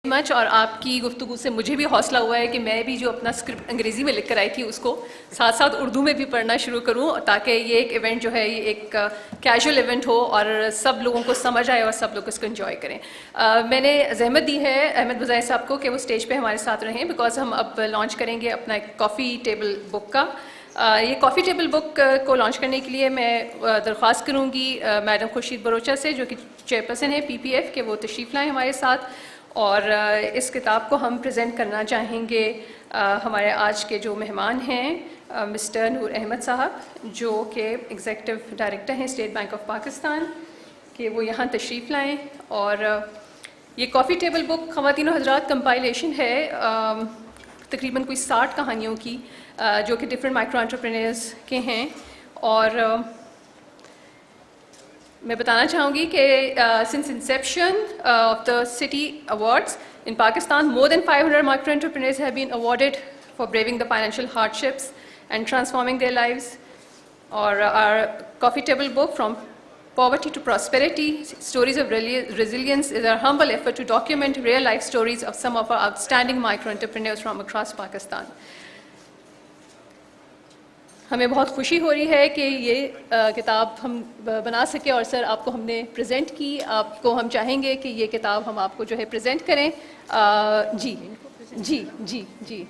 مچ، اور آپ کی گفتگو سے مجھے بھی حوصلہ ہوا ہے کہ میں بھی جو اپنا اسکرپٹ انگریزی میں لکھ کر آئی تھی اس کو ساتھ ساتھ اردو میں بھی پڑھنا شروع کروں، تاکہ یہ ایک ایونٹ جو ہے یہ ایک کیجول ایونٹ ہو اور سب لوگوں کو سمجھ آئے اور سب لوگ اس کو انجوائے کریں۔ میں نے زحمت دی ہے احمد بزائی صاحب کو کہ وہ اسٹیج پہ ہمارے ساتھ رہیں، بیکاز ہم اب لانچ کریں گے اپنا ایک کافی ٹیبل بک کا۔ یہ کافی ٹیبل بک کو لانچ کرنے کے لیے میں درخواست کروں گی میڈم خورشید بروچہ سے، جو کہ چیئرپرسن ہے PPF، کہ وہ تشریف لائیں ہمارے ساتھ، اور اس کتاب کو ہم پریزنٹ کرنا چاہیں گے ہمارے آج کے جو مہمان ہیں مسٹر نور احمد صاحب، جو کہ ایگزیکٹو ڈائریکٹر ہیں اسٹیٹ بینک آف پاکستان، کہ وہ یہاں تشریف لائیں۔ اور یہ کافی ٹیبل بک خواتین و حضرات کمپائلیشن ہے تقریباً کوئی 60 کہانیوں کی، جو کہ ڈفرینٹ مائکرو انٹرپرینئرز کے ہیں۔ اور میں بتانا چاہوں گی کہ since inception of the City Awards in Pakistan, more than 500 micro entrepreneurs have been awarded for braving the financial hardships and transforming their lives. Or our coffee table book, From Poverty to Prosperity, Stories of Resilience, is our humble effort to document real life stories of some of our outstanding micro entrepreneurs from across Pakistan. ہمیں بہت خوشی ہو رہی ہے کہ یہ کتاب ہم بنا سکے، اور سر آپ کو ہم نے پریزنٹ کی، آپ کو ہم چاہیں گے کہ یہ کتاب ہم آپ کو جو ہے پریزنٹ کریں۔ جی جی جی جی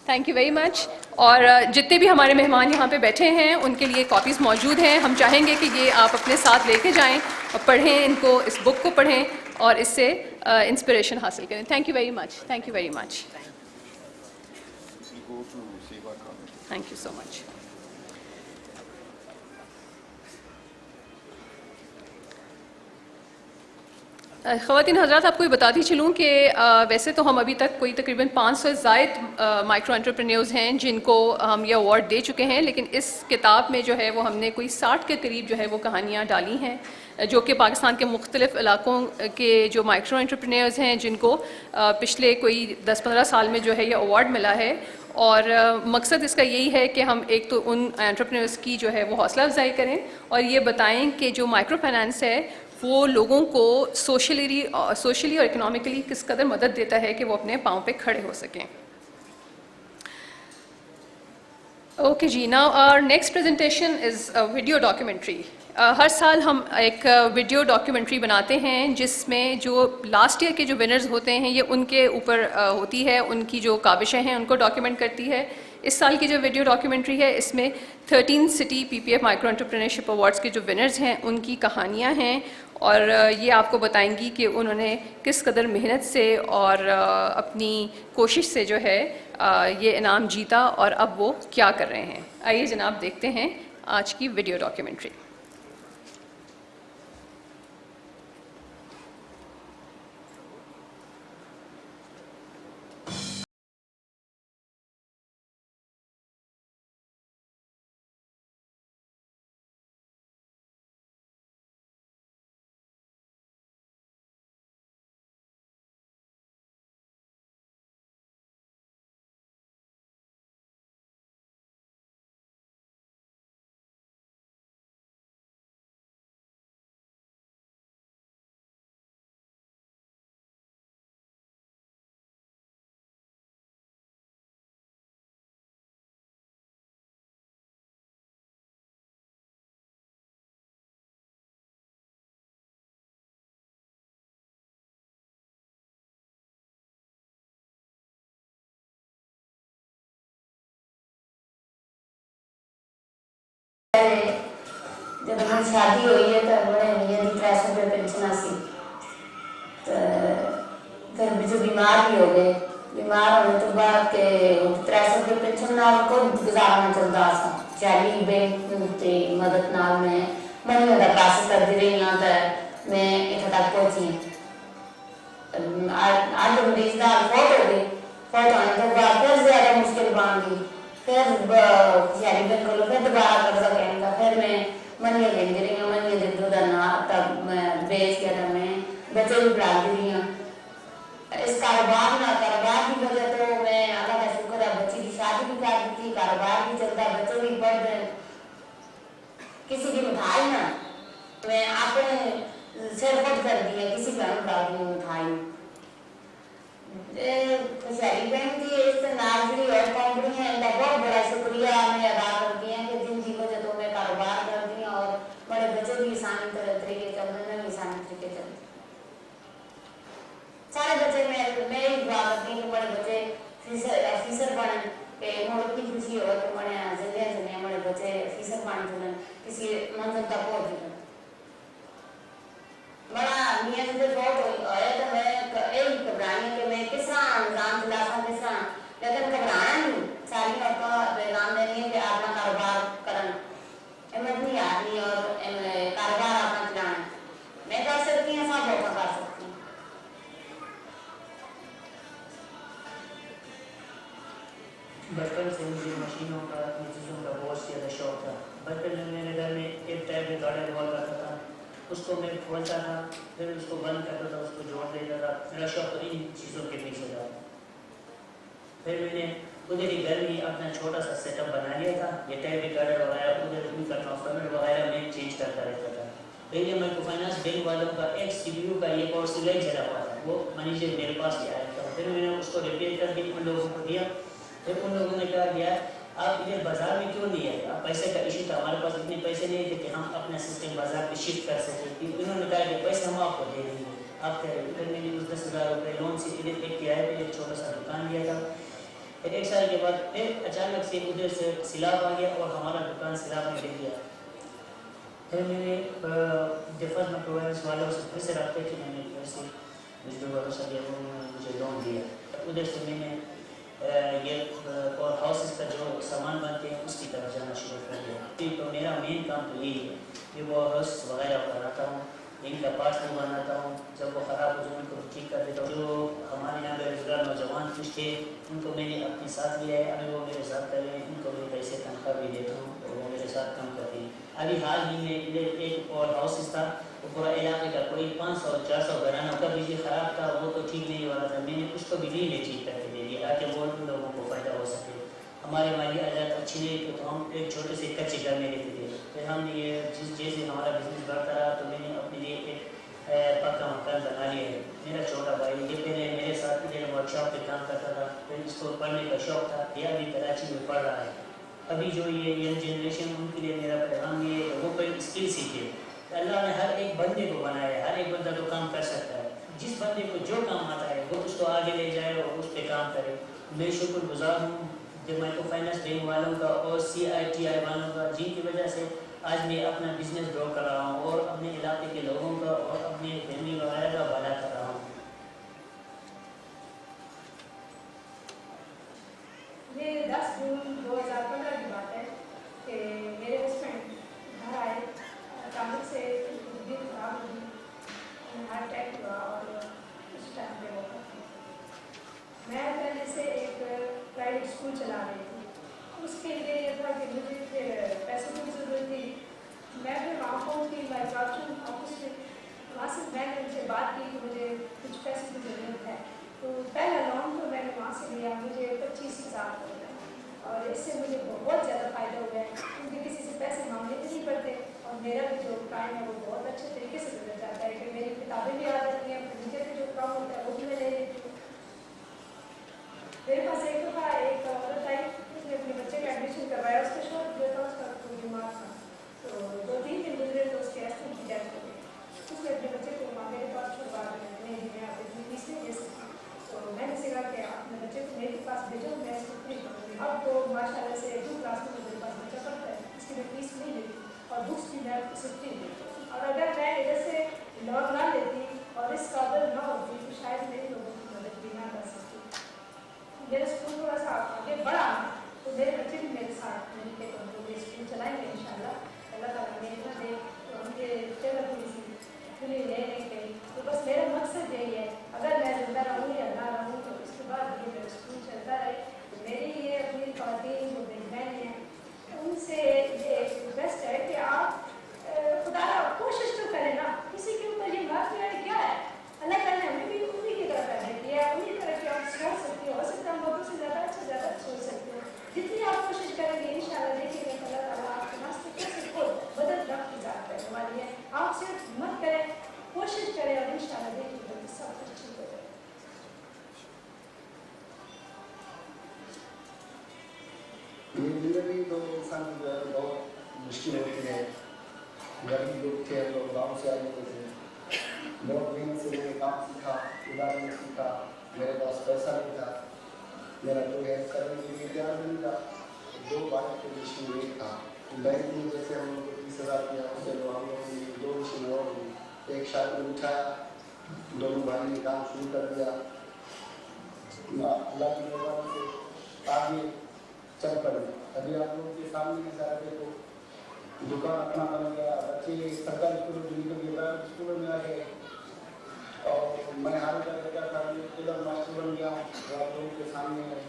تھینک یو ویری مچ۔ اور جتنے بھی ہمارے مہمان یہاں پہ بیٹھے ہیں ان کے لیے کاپیز موجود ہیں، ہم چاہیں گے کہ یہ آپ اپنے ساتھ لے کے جائیں اور پڑھیں ان کو، اس بک کو پڑھیں اور اس سے انسپریشن حاصل کریں۔ Thank you very much, thank you very much, thank you so much. خواتین حضرات، آپ کو یہ بتاتی چلوں کہ ویسے تو ہم ابھی تک کوئی تقریباً 500 سے زائد مائکرو انٹرپرینیورز ہیں جن کو ہم یہ ایوارڈ دے چکے ہیں، لیکن اس کتاب میں جو ہے وہ ہم نے کوئی 60 کے قریب جو ہے وہ کہانیاں ڈالی ہیں، جو کہ پاکستان کے مختلف علاقوں کے جو مائکرو انٹرپرینیورز ہیں جن کو پچھلے کوئی 10-15 سال میں جو ہے یہ ایوارڈ ملا ہے۔ اور مقصد اس کا یہی ہے کہ ہم ایک تو ان انٹرپرینیورز کی جو ہے وہ حوصلہ افزائی کریں اور یہ بتائیں کہ جو مائکرو فائنانس ہے وہ لوگوں کو سوشلی اور اکنامکلی کس قدر مدد دیتا ہے کہ وہ اپنے پاؤں پہ کھڑے ہو سکیں۔ اوکے جی، now our next presentation is video documentary. ہر سال ہم ایک ویڈیو ڈاکیومنٹری بناتے ہیں جس میں جو لاسٹ ایئر کے جو ونرز ہوتے ہیں یہ ان کے اوپر ہوتی ہے، ان کی جو کاوشیں ہیں ان کو ڈاکیومنٹ کرتی ہے۔ اس سال کی جو ویڈیو ڈاکیومنٹری ہے اس میں 13 city PPF micro entrepreneurship awards کے جو ونرز ہیں ان کی کہانیاں ہیں، اور یہ آپ کو بتائیں گی کہ انہوں نے کس قدر محنت سے اور اپنی کوشش سے جو ہے یہ انعام جیتا اور اب وہ کیا کر رہے ہیں۔ آئیے جناب دیکھتے ہیں آج کی ویڈیو ڈاکیومنٹری۔ جب ہم شادی ہوئی ہے تو بڑے میری 300 روپے پینشن سی، تو پھر جو بیمار بھی ہو گئے، بیمار ہونے تو بعد کے 300 روپے پینشن نال کو گزارا نہیں چلتا سا، چالی بینک کی مدد نال میں منی کا پیسہ کرتی رہی ہوں تو میں اتنے تک پہنچی ہوں۔ آج مریض کا فوت ہو گئی، فوت ہونے کے بعد پھر زیادہ مشکل بن گئی، پھر شہری بینک کو پھر دوبارہ قرضہ لینے کا، پھر میں منیاں لیندی رہی ہوں، منیاں دے دو تب میں بیچ کے میں بچے بھی پڑھا دی رہی ہوں۔ اس کاروبار کی وجہ تو میں اللہ کا شکر ہے بچی کی شادی بھی کر دی، کاروبار بھی چلتا ہے، بچے بھی پڑھ رہے ہیں۔ کسی کی مٹھائی نہ میں اپنے سر خود کر دی ہے، کسی کا نہیں ڈال دی مٹھائی۔ سہیلی بہن کی اس سے ناظری اور کمپنی ہے ان کا بہت بڑا شکریہ میں ادا کرتی ہیں کہ جن کی وجہ تو میں کاروبار کرتی ہیں اور بڑے بچے بھی آسانی طریقے چل رہے ہیں، بھی آسانی طریقے چل رہے ہیں. سارے بچے میں ہی دعا کرتی ہوں کہ بڑے بچے افیسر بنیں کہ ملک کی خوشی ہو تو بڑے زندے زندے بڑے بچے افیسر بن چکے کسی منزل تک پہنچ چکے. بڑا نیت سے بہت ہوئے تو میں یہی گھبرانی کہ میں کس طرح نظام چلا سکوں کس طرح، لیکن گھبرانا نہیں. ساری کا پیغام دینی ہے کہ اپنا کاروبار کرنا، احمد نہیں آدمی اور کاروبار اپنا چلانا. میں کر سکتی ہوں، سب لوگ کر سکتی ہیں. بچپن سے مجھے مشینوں کا اپنی چیزوں کا بہت زیادہ شوق تھا. بچپن میں میرے گھر میں ایک ٹائپ کا گاڑی ہوا کرتا تھا، اس کو میں کھولتا تھا، پھر اس کو بند کرتا تھا، اس کو جوڑ دیتا تھا. میرا شوق تو ان چیزوں کے پیچھے تھا. پھر میں نے ادھر ہی گھر میں اپنا چھوٹا سا سیٹ اپ بنا لیا تھا. یہ ٹیپ ریکارڈر وغیرہ ادھر ان کا ٹرانسفارمر وغیرہ میں چینج کرتا رہتا تھا. پہلے مائکرو فائنانس بینک والوں کا ایک سی پی یو کا یہ پاور سپلائی جلا ہوا تھا، وہ منیجر میرے پاس لے آیا تھا. پھر میں نے اس کو ریپیئر کر کے ان لوگوں کو دیا. پھر ان لوگوں نے کہا دیا آپ ادھر بازار میں کیوں نہیں آئے؟ آپ پیسے کا ایشو تھا، ہمارے پاس اتنے پیسے نہیں تھے کہ ہم اپنا سسٹم بازار میں شفٹ کر سکیں. انہوں نے کہا کہ پیسے ہم آپ کو دے دیں گے، آپ کہہ رہے ہیں. پھر میں نے اس 10,000 روپئے لون سے ادھر ایک کرائے پہ ایک چھوٹا سا دکان لیا تھا. پھر ایک سال کے بعد پھر اچانک سے ادھر سے سیلاب آ گیا اور ہمارا دکان سیلاب میں گر گیا. پھر میں نے ڈیفرنٹ مائکروفائنانس والوں سے پھر سے رابطے کی، میں نے پھر سے مجھے بھروسہ دیا، انہوں نے مجھے لون دیا. ادھر سے میں نے یہ اور ہاؤسز کا جو سامان بنتے ہیں اس کی طرف جانا شروع کر دیا. تو میرا مین کام تو یہی ہے کہ وہ ہاؤس وغیرہ بناتا ہوں، ان کا پارٹس بھی بناتا ہوں. جب وہ خراب ہو جائے ان کو ٹھیک کر دیتا ہوں. جو ہمارے یہاں بے روزگار نوجوان کچھ تھے ان کو میں نے اپنے ساتھ لیا ہے. ابھی وہ میرے ساتھ کر رہے ہیں، ان کو میں پیسے تنخواہ بھی دیتا ہوں اور وہ میرے ساتھ کام کرتے ہیں. ابھی حال ہی میں ادھر ایک اور ہاؤسز تھا، وہ پورا علاقے کا کوئی 500-400 گھرانوں کا بجلی خراب تھا، وہ تو ٹھیک نہیں ہو رہا تھا. میں نے اس کو بھی نہیں ٹھیک کر کے دے دیا تاکہ وہ لوگوں کو فائدہ ہو سکے. ہمارے مالی حالات اچھی نہیں تھی تو ہم ایک چھوٹے سے کچے گھر میں رہتے تھے. پھر ہم نے یہ جیسے ہمارا بزنس بڑھتا رہا تو میں نے اپنے لیے ایک پکا مکان بنا لیا ہے. میرا چھوٹا بھائی یہ پہلے میرے ساتھ ادھر ورک شاپ پہ کام کرتا تھا، پھر اس کو پڑھنے کا شوق تھا، یہ ابھی کراچی میں پڑھ رہا ہے. ابھی جو یہ ینگ جنریشن ان کے لیے میرا پیغام یہ ہے کہ وہ کوئی اسکل سیکھے. اللہ نے ہر ایک بندے کو بنایا ہے، ہر ایک بندہ تو کام کر سکتا ہے. جس بندے کو جو کام آتا ہے وہ اس کو آگے لے جائے اور اس پہ کام کرے. میں شکر گزار ہوں جو مائکرو فائنانس بینک والوں کا اور CITI والوں کا، جن کی وجہ سے آج میں اپنا بزنس گرو کر رہا ہوں اور اپنے علاقے کے لوگوں کا اور اپنے فیملی وغیرہ کا بھلا کر رہا ہوں. یہ 10 جون 2015 کی بات ہے کہ میرے ہسبینڈ گھر آئے، اچانک سے طبیعت خراب ہوئی، ہارٹ اٹیک ہوا اور اس ٹائم پہ وہ میں پہلے سے ایک پرائیویٹ اسکول چلا رہی تھی. اس کے لیے یہ تھا کہ مجھے پیسوں کی ضرورت تھی. میں پھر وہاں پہنچی مائیگریشن آفس میں، وہاں سے میں نے ان سے بات کی کہ مجھے کچھ پیسوں کی ضرورت ہے. تو پہلا لون تو میں نے وہاں سے لیا، مجھے 25,000 ہو گیا اور اس سے مجھے بہت زیادہ فائدہ ہوا ہے کیونکہ کسی سے پیسے مانگنے بھی نہیں پڑتے اور میرا بھی جو ٹائم ہے وہ بہت اچھے طریقے سے گزر جاتا ہے کہ میری کتابیں بھی آ جاتی ہیں، فرنیچر پہ جو کام ہوتا ہے وہ بھی میں لے لیتی ہوں. میرے پاس ایک دفعہ ایک عورت آئی، اس نے اپنے بچے کا ایڈمیشن کروایا. اس کا شوہر جو تھا اس کا کوئی بیمار تھا، تو 2-3 دن گزرے تو اس کے ایسٹم کی ڈیتھ ہو گئی. اس نے اپنے بچے کو وہاں میرے پاس چھوڑوا دیا. نہیں میں آپ اتنی فیس نہیں دے سکتی. تو میں نے کہا کہ آپ اپنے بچے کو میرے پاس بھیجو، میں اس کو فری کروں گی. اب تو ماشاء اللہ سے 2 کلاس میں میرے پاس بچہ پڑھتا ہے، اس کی میں فیس نہیں لیتی اور بکس بھی میں اسے فری دیتی ہوں. اور اگر میں ادھر سے لون نہ لیتی اور اس قابل نہ ہوتی تو شاید میرے لوگوں کی مدد بھی نہ کر سکتی. میرا اسکول تھوڑا سا آگے بڑھا تو میرے بچے بھی میرے ساتھ مل کے یہ اسکول چلائیں گے انشاءاللہ. اللہ تعالیٰ نے اتنا دے تو ہم یہ جگہ تھوڑی سی کھلی لے نہیں گئی. تو بس میرا مقصد یہی ہے اگر میں زندہ رہوں یا نہ رہوں تو اس کے بعد یہ میرا اسکول چلتا رہے. تو میری یہ اپنی خواتین جو میری بہن ہیں ان سے یہ ریکویسٹ ہے کہ آپ خدا کوشش تو کریں نا. کسی کے اوپر یہ بات کیا ہے، اللہ تعالیٰ نے ہمیں بھی زندگی تو انسان کی جو ہے بہت مشکل ہوتی ہے. غریب لوگ تھے, ہم لوگ گاؤں سے آئے ہوئے تھے. بہت محنت سے میں نے کام سیکھا, ادارے میں سیکھا. میرے پاس پیسہ نہیں تھا, میرا کوئی ہیلپ کرنے کے لیے تیار نہیں تھا. 2 بائک کے مشین ایک تھا. بینک میں جیسے ہم لوگ کو 30,000 دیا, اس سے ہم لوگوں نے 2 مشین اور دی. ایک شاید میں اٹھایا, دونوں بھائی نے کام شروع کر دیا. اللہ کی مہربانی سے آگے چل پڑے. ابھی آپ لوگوں کے سامنے کے سارے دیکھو, دکان اپنا بن گیا. بچے سرکاری اسکولوں میں نکل گئے, پرائیویٹ اسکولوں میں آ گئے. اور میں حال کا لگا تھا کہ ماسٹر بن گیا ہوں. آپ لوگوں کے سامنے ہے.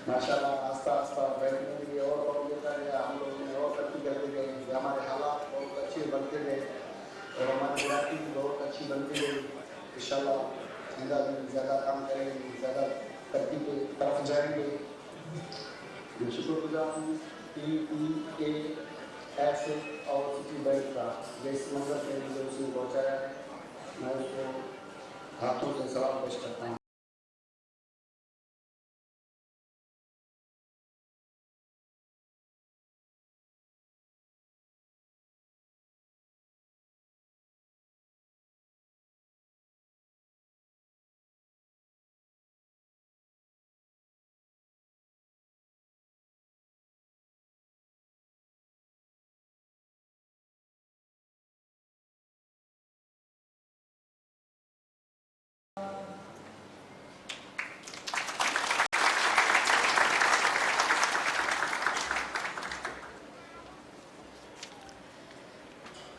ماشاء اللہ آہستہ آہستہ بیٹھنے کے لیے اور دیتا گیا. ہم لوگوں نے اور ترقی کرتے گئے. ہمارے حالات بہت اچھے بنتے گئے اور ہماری علاقے بھی بہت اچھی بنتی گئی. ان شاء اللہ زیادہ کام کریں گے, زیادہ ترقی کی طرف جائیں گے. میں شکر گزار ہوں PEAS اور سٹی بینک کا, جس منظر سے مجھے اس نے پہنچایا ہے. میں اس کو ہاتھوں سے سلام پیش کرتا ہوں.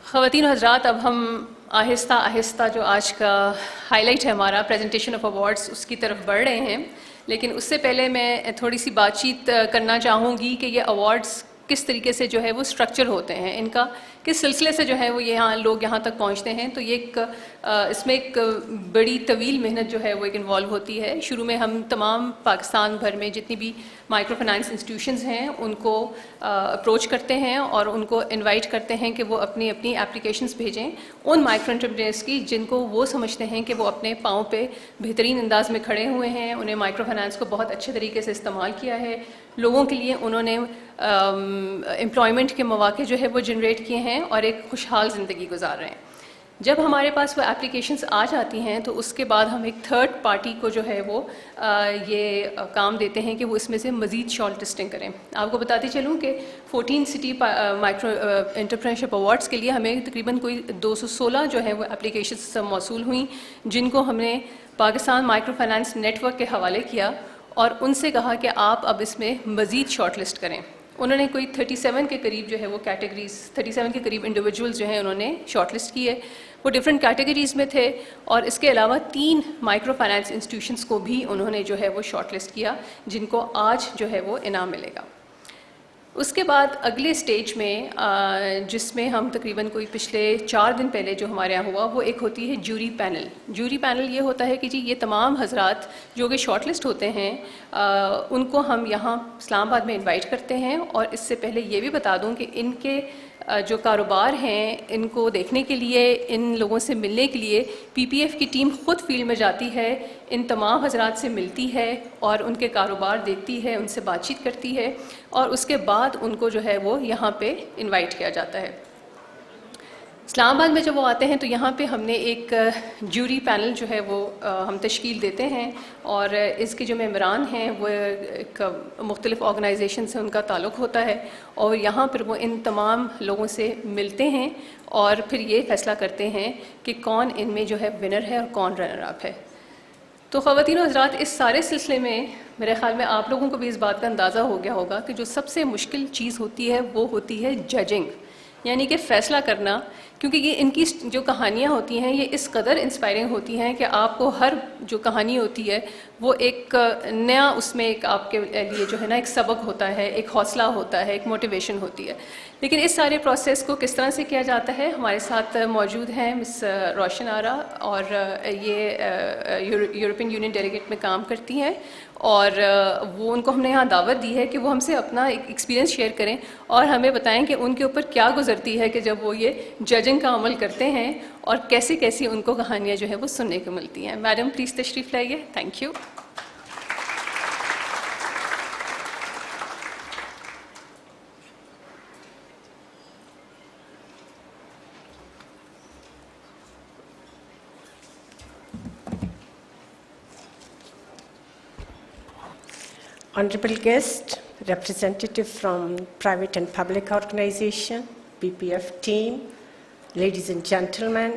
خواتین و حضرات, اب ہم آہستہ آہستہ جو آج کا ہائی لائٹ ہے ہمارا پریزنٹیشن آف ایوارڈس, اس کی طرف بڑھ رہے ہیں. لیکن اس سے پہلے میں تھوڑی سی بات چیت کرنا چاہوں گی کہ یہ ایوارڈس کس طریقے سے جو ہے وہ اسٹرکچر ہوتے ہیں, ان کا کس سلسلے سے جو ہے وہ لوگ یہاں تک پہنچتے ہیں. تو یہ اس میں ایک بڑی طویل محنت جو ہے وہ ایک انوالو ہوتی ہے. شروع میں ہم تمام پاکستان بھر میں جتنی بھی مائکرو فنانس انسٹیٹیوشنز ہیں ان کو اپروچ کرتے ہیں اور ان کو انوائٹ کرتے ہیں کہ وہ اپنی اپنی اپلیکیشنز بھیجیں ان مائکرو انٹرپرینرز کی جن کو وہ سمجھتے ہیں کہ وہ اپنے پاؤں پہ بہترین انداز میں کھڑے ہوئے ہیں. انہیں مائکرو فنانس کو بہت اچھے طریقے سے استعمال کیا ہے. لوگوں کے لیے انہوں نے امپلائمنٹ کے مواقع جو ہے وہ جنریٹ کیے ہیں اور ایک خوشحال زندگی گزار رہے ہیں. جب ہمارے پاس وہ اپلیکیشنز آ جاتی ہیں تو اس کے بعد ہم ایک تھرڈ پارٹی کو جو ہے وہ یہ کام دیتے ہیں کہ وہ اس میں سے مزید شارٹ لسٹنگ کریں. آپ کو بتاتی چلوں کہ 14 سٹی مائکرو انٹرپرینرشپ ایوارڈس کے لیے ہمیں تقریباً کوئی 216 جو ہے وہ اپلیکیشنز موصول ہوئیں, جن کو ہم نے Pakistan microfinance network کے حوالے کیا اور ان سے کہا کہ آپ اب اس میں مزید شارٹ لسٹ کریں. انہوں نے کوئی 37 کے قریب جو ہے وہ کیٹیگریز, 37 کے قریب انڈیویجولز جو ہیں انہوں نے شارٹ لسٹ کیے. وہ ڈفرینٹ کیٹیگریز میں تھے اور اس کے علاوہ 3 مائکرو فنانس انسٹیٹیوشنز کو بھی انہوں نے جو ہے وہ شارٹ لسٹ کیا, جن کو آج جو ہے وہ انعام ملے گا. اس کے بعد اگلے سٹیج میں جس میں ہم تقریباً کوئی پچھلے 4 دن پہلے جو ہمارے یہاں ہوا, وہ ایک ہوتی ہے جوری پینل. جوری پینل یہ ہوتا ہے کہ جی یہ تمام حضرات جو کہ شارٹ لسٹ ہوتے ہیں ان کو ہم یہاں اسلام آباد میں انوائٹ کرتے ہیں. اور اس سے پہلے یہ بھی بتا دوں کہ ان کے جو کاروبار ہیں ان کو دیکھنے کے لیے, ان لوگوں سے ملنے کے لیے PPF کی ٹیم خود فیلڈ میں جاتی ہے, ان تمام حضرات سے ملتی ہے اور ان کے کاروبار دیکھتی ہے, ان سے بات چیت کرتی ہے اور اس کے بعد ان کو جو ہے وہ یہاں پہ انوائٹ کیا جاتا ہے. اسلام آباد میں جب وہ آتے ہیں تو یہاں پہ ہم نے ایک جوری پینل جو ہے وہ ہم تشکیل دیتے ہیں اور اس کے جو ممبران ہیں وہ ایک مختلف آرگنائزیشن سے ان کا تعلق ہوتا ہے اور یہاں پر وہ ان تمام لوگوں سے ملتے ہیں اور پھر یہ فیصلہ کرتے ہیں کہ کون ان میں جو ہے ونر ہے اور کون رنر اپ ہے. تو خواتین و حضرات, اس سارے سلسلے میں میرے خیال میں آپ لوگوں کو بھی اس بات کا اندازہ ہو گیا ہوگا کہ جو سب سے مشکل چیز ہوتی ہے وہ ہوتی ہے ججنگ, یعنی کہ فیصلہ کرنا. کیونکہ یہ ان کی جو کہانیاں ہوتی ہیں یہ اس قدر انسپائرنگ ہوتی ہیں کہ آپ کو ہر جو کہانی ہوتی ہے وہ ایک نیا اس میں ایک آپ کے لیے جو ہے نا ایک سبق ہوتا ہے, ایک حوصلہ ہوتا ہے, ایک موٹیویشن ہوتی ہے. لیکن اس سارے پروسیس کو کس طرح سے کیا جاتا ہے, ہمارے ساتھ موجود ہیں مس روشن آرا اور یہ یورپین یونین ڈیلیگیٹ میں کام کرتی ہیں اور وہ ان کو ہم نے یہاں دعوت دی ہے کہ وہ ہم سے اپنا ایک ایکسپیرینس شیئر کریں اور ہمیں بتائیں کہ ان کے اوپر کیا گزرتی ہے کہ جب وہ یہ ججنگ کا عمل کرتے ہیں اور کیسی کیسی ان کو کہانیاں جو ہے وہ سننے کو ملتی ہیں. میڈم پلیز تشریف لائیے. Thank you. Honorable guest, representative from private and public organization, PPF team, ladies and gentlemen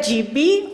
GB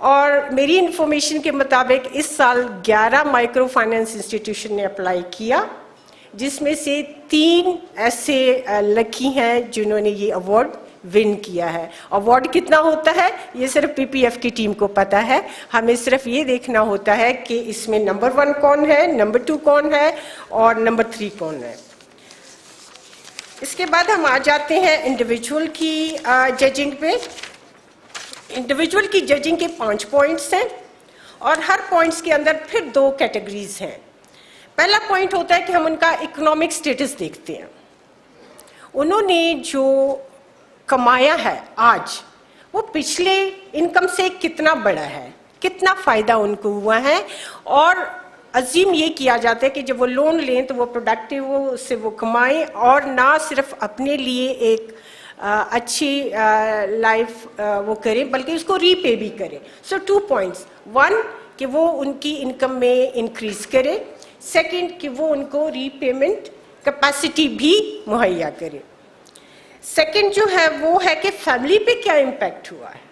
اور میری انفارمیشن کے مطابق اس سال 11 مائکرو فائنانس انسٹیٹیوشن نے اپلائی کیا، جس میں سے 3 ایسے لکی ہیں جنہوں نے یہ ایوارڈ ون کیا ہے. ایوارڈ کتنا ہوتا ہے یہ صرف پی پی ایف کی ٹیم کو پتہ ہے، ہمیں صرف یہ دیکھنا ہوتا ہے کہ اس میں نمبر 1 کون ہے، نمبر 2 کون ہے اور نمبر 3 کون ہے. اس کے بعد ہم آ جاتے ہیں انڈیویجول کی ججنگ پہ. انڈیویجول کی ججنگ کے 5 پوائنٹس ہیں اور ہر پوائنٹس کے اندر پھر 2 کیٹیگریز ہیں. پہلا پوائنٹ ہوتا ہے کہ ہم ان کا اکنامک سٹیٹس دیکھتے ہیں. انہوں نے جو کمایا ہے آج وہ پچھلے انکم سے کتنا بڑا ہے، کتنا فائدہ ان کو ہوا ہے، اور عظیم یہ کیا جاتا ہے کہ جب وہ لون لیں تو وہ پروڈکٹیو ہو، اس سے وہ کمائیں اور نہ صرف اپنے لیے ایک اچھی لائف وہ کریں بلکہ اس کو ری پے بھی کریں. سو 2 پوائنٹس، 1 کہ وہ ان کی انکم میں انکریز کرے، 2 کہ وہ ان کو ری پیمنٹ کیپیسٹی بھی مہیا کرے. 2 جو ہے وہ ہے کہ فیملی پہ کیا امپیکٹ ہوا ہے.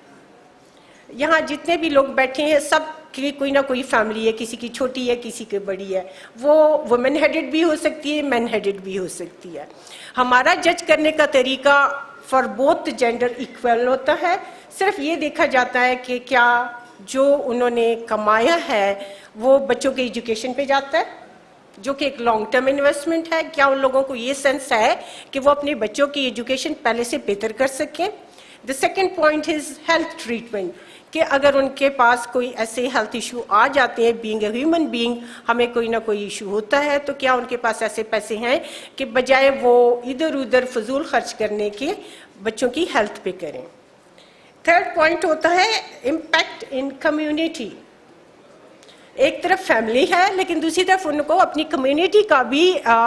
یہاں جتنے بھی لوگ بیٹھے ہیں سب کی کوئی نہ کوئی فیملی ہے، کسی کی چھوٹی ہے کسی کی بڑی ہے، وہ وومن ہیڈڈ بھی ہو سکتی ہے، مین ہیڈڈ بھی ہو سکتی ہے. ہمارا جج کرنے کا طریقہ فار بوتھ جینڈر ایکول ہوتا ہے. صرف یہ دیکھا جاتا ہے کہ کیا جو انہوں نے کمایا ہے وہ بچوں کے ایجوکیشن پہ جاتا ہے، جو کہ ایک لانگ ٹرم انویسٹمنٹ ہے. کیا ان لوگوں کو یہ سینس ہے کہ وہ اپنے بچوں کی ایجوکیشن پہلے سے بہتر کر سکیں. The second point is health treatment, کہ اگر ان کے پاس کوئی ایسے ہیلتھ ایشو آ جاتے ہیں، بینگ اے ہیومن بینگ ہمیں کوئی نہ کوئی ایشو ہوتا ہے، تو کیا ان کے پاس ایسے پیسے ہیں کہ بجائے وہ ادھر ادھر فضول خرچ کرنے کے بچوں کی ہیلتھ پہ کریں. 3rd پوائنٹ ہوتا ہے امپیکٹ ان کمیونٹی. ایک طرف فیملی ہے لیکن دوسری طرف ان کو اپنی کمیونٹی کا بھی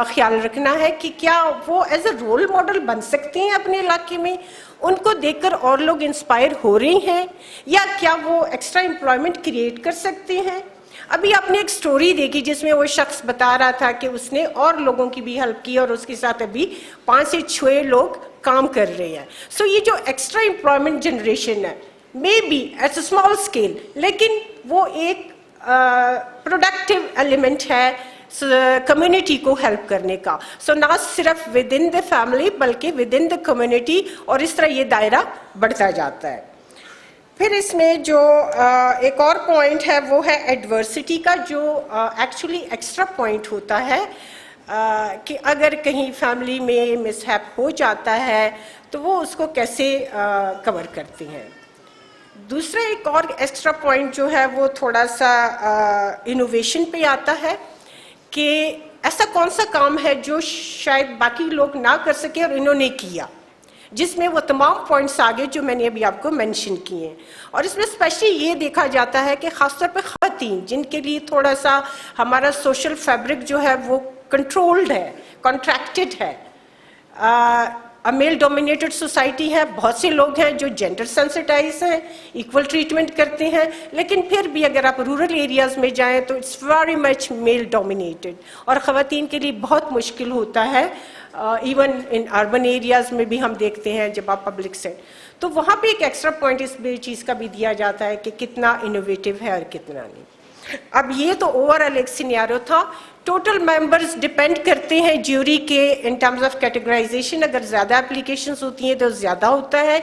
خیال رکھنا ہے کہ کیا وہ ایز اے رول ماڈل بن سکتے ہیں اپنے علاقے میں، ان کو دیکھ کر اور لوگ انسپائر ہو رہے ہیں، یا کیا وہ ایکسٹرا امپلائمنٹ کریٹ کر سکتے ہیں. ابھی آپ نے ایک سٹوری دیکھی جس میں وہ شخص بتا رہا تھا کہ اس نے اور لوگوں کی بھی ہیلپ کی اور اس کے ساتھ ابھی 5 سے 6 لوگ کام کر رہے ہیں. سو یہ جو ایکسٹرا امپلائمنٹ جنریشن ہے may be at a small scale, لیکن وہ ایک پروڈکٹیو ایلیمنٹ ہے کمیونٹی کو ہیلپ کرنے کا. سو نہ صرف ود ان دا فیملی بلکہ ود ان دا کمیونٹی، اور اس طرح یہ دائرہ بڑھتا جاتا ہے. پھر اس میں جو ایک اور پوائنٹ ہے وہ ہے ایڈورسٹی کا، جو ایکچولی ایکسٹرا پوائنٹ ہوتا ہے کہ اگر کہیں فیملی میں مس ہیپ ہو جاتا ہے تو وہ اس کو کیسے کور کرتے ہیں. دوسرا ایک اور ایکسٹرا پوائنٹ جو ہے وہ تھوڑا سا انوویشن پہ آتا ہے کہ ایسا کون سا کام ہے جو شاید باقی لوگ نہ کر سکے اور انہوں نے کیا، جس میں وہ تمام پوائنٹس آگے جو میں نے ابھی آپ کو مینشن کیے ہیں. اور اس میں اسپیشلی یہ دیکھا جاتا ہے کہ خاص طور پہ خواتین جن کے لیے تھوڑا سا ہمارا سوشل فیبرک جو ہے وہ کنٹرولڈ ہے، کانٹریکٹڈ ہے، میل ڈومینیٹڈ سوسائٹی ہے. بہت سے لوگ ہیں جو جینڈر سینسٹائز ہیں، ایکول ٹریٹمنٹ کرتے ہیں، لیکن پھر بھی اگر آپ رورل ایریاز میں جائیں تو it's very much male dominated, اور خواتین کے لیے بہت مشکل ہوتا ہے. ایون ان اربن ایریاز میں بھی ہم دیکھتے ہیں جب آپ پبلک سے، تو وہاں پہ ایک ایکسٹرا پوائنٹ اس چیز کا بھی دیا جاتا ہے کہ کتنا انوویٹو ہے اور کتنا نہیں. اب یہ تو اوور آل ایک سینیریو تھا. ٹوٹل ممبرز ڈپینڈ کرتے ہیں جیوری کے ان ٹرمز آف کیٹیگرائزیشن. اگر زیادہ اپلیکیشنز ہوتی ہیں تو زیادہ ہوتا ہے.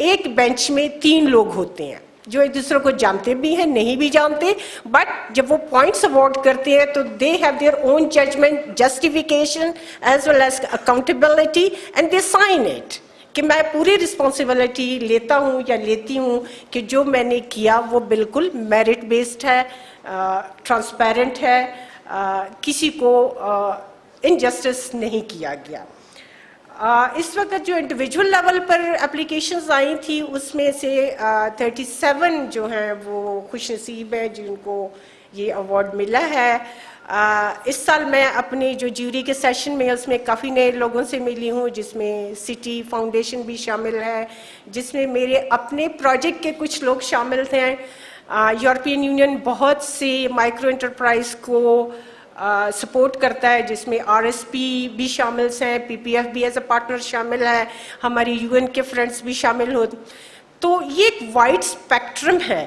ایک بینچ میں 3 لوگ ہوتے ہیں جو ایک دوسرے کو جانتے بھی ہیں نہیں بھی جانتے، بٹ جب وہ پوائنٹس اوارڈ کرتے ہیں تو they have their own judgement, justification as well as accountability, and they sign it کہ میں پوری رسپانسبلٹی لیتا ہوں یا لیتی ہوں کہ جو میں نے کیا وہ بالکل میرٹ بیسڈ ہے، ٹرانسپیرنٹ ہے، کسی کو انجسٹس نہیں کیا گیا. اس وقت جو انڈیویجول لیول پر اپلیکیشنز آئی تھی اس میں سے 37 جو ہیں وہ خوش نصیب ہیں جن کو یہ ایوارڈ ملا ہے. اس سال میں اپنے جو جیوری کے سیشن میں اس میں کافی نئے لوگوں سے ملی ہوں، جس میں سٹی فاؤنڈیشن بھی شامل ہے، جس میں میرے اپنے پروجیکٹ کے کچھ لوگ شامل تھے. یورپین یونین بہت سے مائکرو انٹرپرائز کو سپورٹ کرتا ہے، جس میں RSP بھی شامل ہیں، PPF بھی ایز اے پارٹنر شامل ہے، ہماری UN کے فرینڈس بھی شامل ہو. تو یہ ایک وائڈ اسپیکٹرم ہے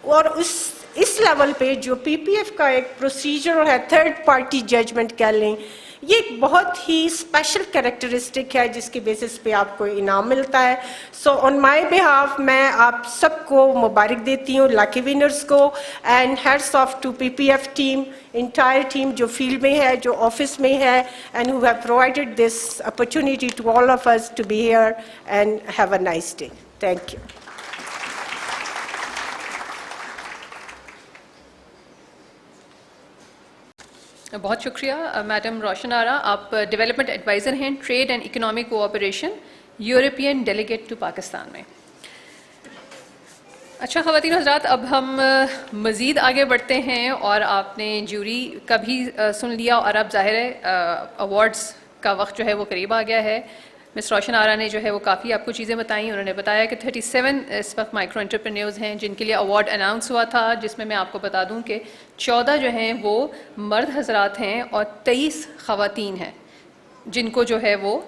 اور اس لیول پہ جو پی پی ایف کا ایک پروسیجر ہے تھرڈ پارٹی ججمنٹ کہہ لیں, یہ ایک بہت ہی اسپیشل کریکٹرسٹک ہے جس کی بیسس پہ آپ کو انعام ملتا ہے. سو آن مائی بہاف میں آپ سب کو مبارک دیتی ہوں, لاکی ونرز کو, and heads of to P P F team, entire team جو فیلڈ میں ہے, جو آفس میں ہے, and who have provided this opportunity to all of us to be here, and have a nice day. Thank you. بہت شکریہ madam Roshan Ara. آپ development advisor ہیں trade and economic cooperation European delegate to Pakistan میں. اچھا خواتین و حضرات, اب ہم مزید آگے بڑھتے ہیں, اور آپ نے جیوری کا بھی سن لیا, اور اب ظاہر ہے ایوارڈز کا وقت جو ہے وہ قریب آ گیا ہے. مس روشن آرا نے جو ہے وہ کافی آپ کو چیزیں بتائیں. انہوں نے بتایا کہ 37 اس وقت مائکرو انٹرپرینیورز ہیں جن کے لیے ایوارڈ اناؤنس ہوا تھا, جس میں آپ کو بتا دوں کہ 14 جو ہیں وہ مرد حضرات ہیں اور 23 خواتین ہیں جن کو جو ہے وہ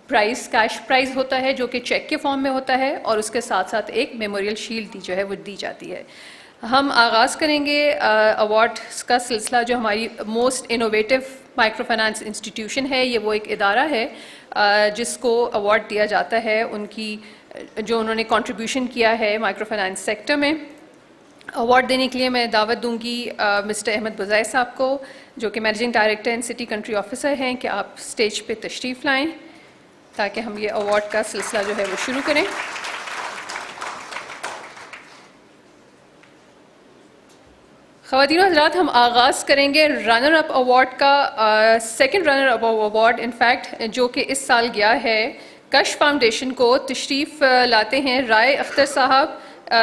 پرائز, کیش پرائز ہوتا ہے جو کہ چیک کے فارم میں ہوتا ہے, اور اس کے ساتھ ساتھ ایک میموریل شیلڈ جو ہے وہ دی جاتی ہے. ہم آغاز کریں گے ایوارڈس کا سلسلہ. جو ہماری most innovative micro finance institution ہے, یہ وہ ایک ادارہ ہے جس کو ایوارڈ دیا جاتا ہے ان کی جو انہوں نے کنٹریبیوشن کیا ہے مائکرو فائنانس سیکٹر میں. ایوارڈ دینے کے لیے میں دعوت دوں گی مسٹر احمد بزائے صاحب کو, جو کہ managing director and city country officer ہیں, کہ آپ اسٹیج پہ تشریف لائیں تاکہ ہم یہ ایوارڈ کا سلسلہ جو ہے وہ شروع کریں. خواتین و حضرات, ہم آغاز کریں گے رنر اپ ایوارڈ کا. Second runner up award in fact جو کہ اس سال گیا ہے کش فاؤنڈیشن کو. تشریف لاتے ہیں رائے اختر صاحب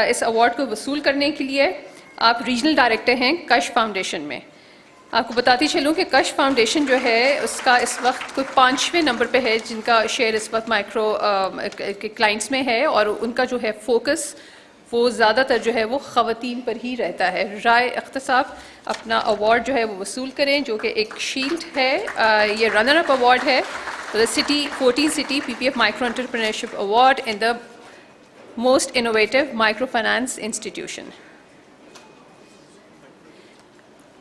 اس ایوارڈ کو وصول کرنے کے لیے. آپ ریجنل ڈائریکٹر ہیں کش فاؤنڈیشن میں. آپ کو بتاتی چلوں کہ کش فاؤنڈیشن جو ہے اس کا اس وقت کوئی 5ویں نمبر پہ ہے جن کا شیئر اس وقت مائکرو کلائنٹس میں ہے, اور ان کا جو ہے فوکس وہ زیادہ تر جو ہے وہ خواتین پر ہی رہتا ہے. رائے اختر صاحب اپنا ایوارڈ جو ہے وہ وصول کریں, جو کہ ایک شیلڈ ہے. یہ رنر اپ ایوارڈ ہے city 14 city P P F micro entrepreneurship award in the most innovative micro finance institution.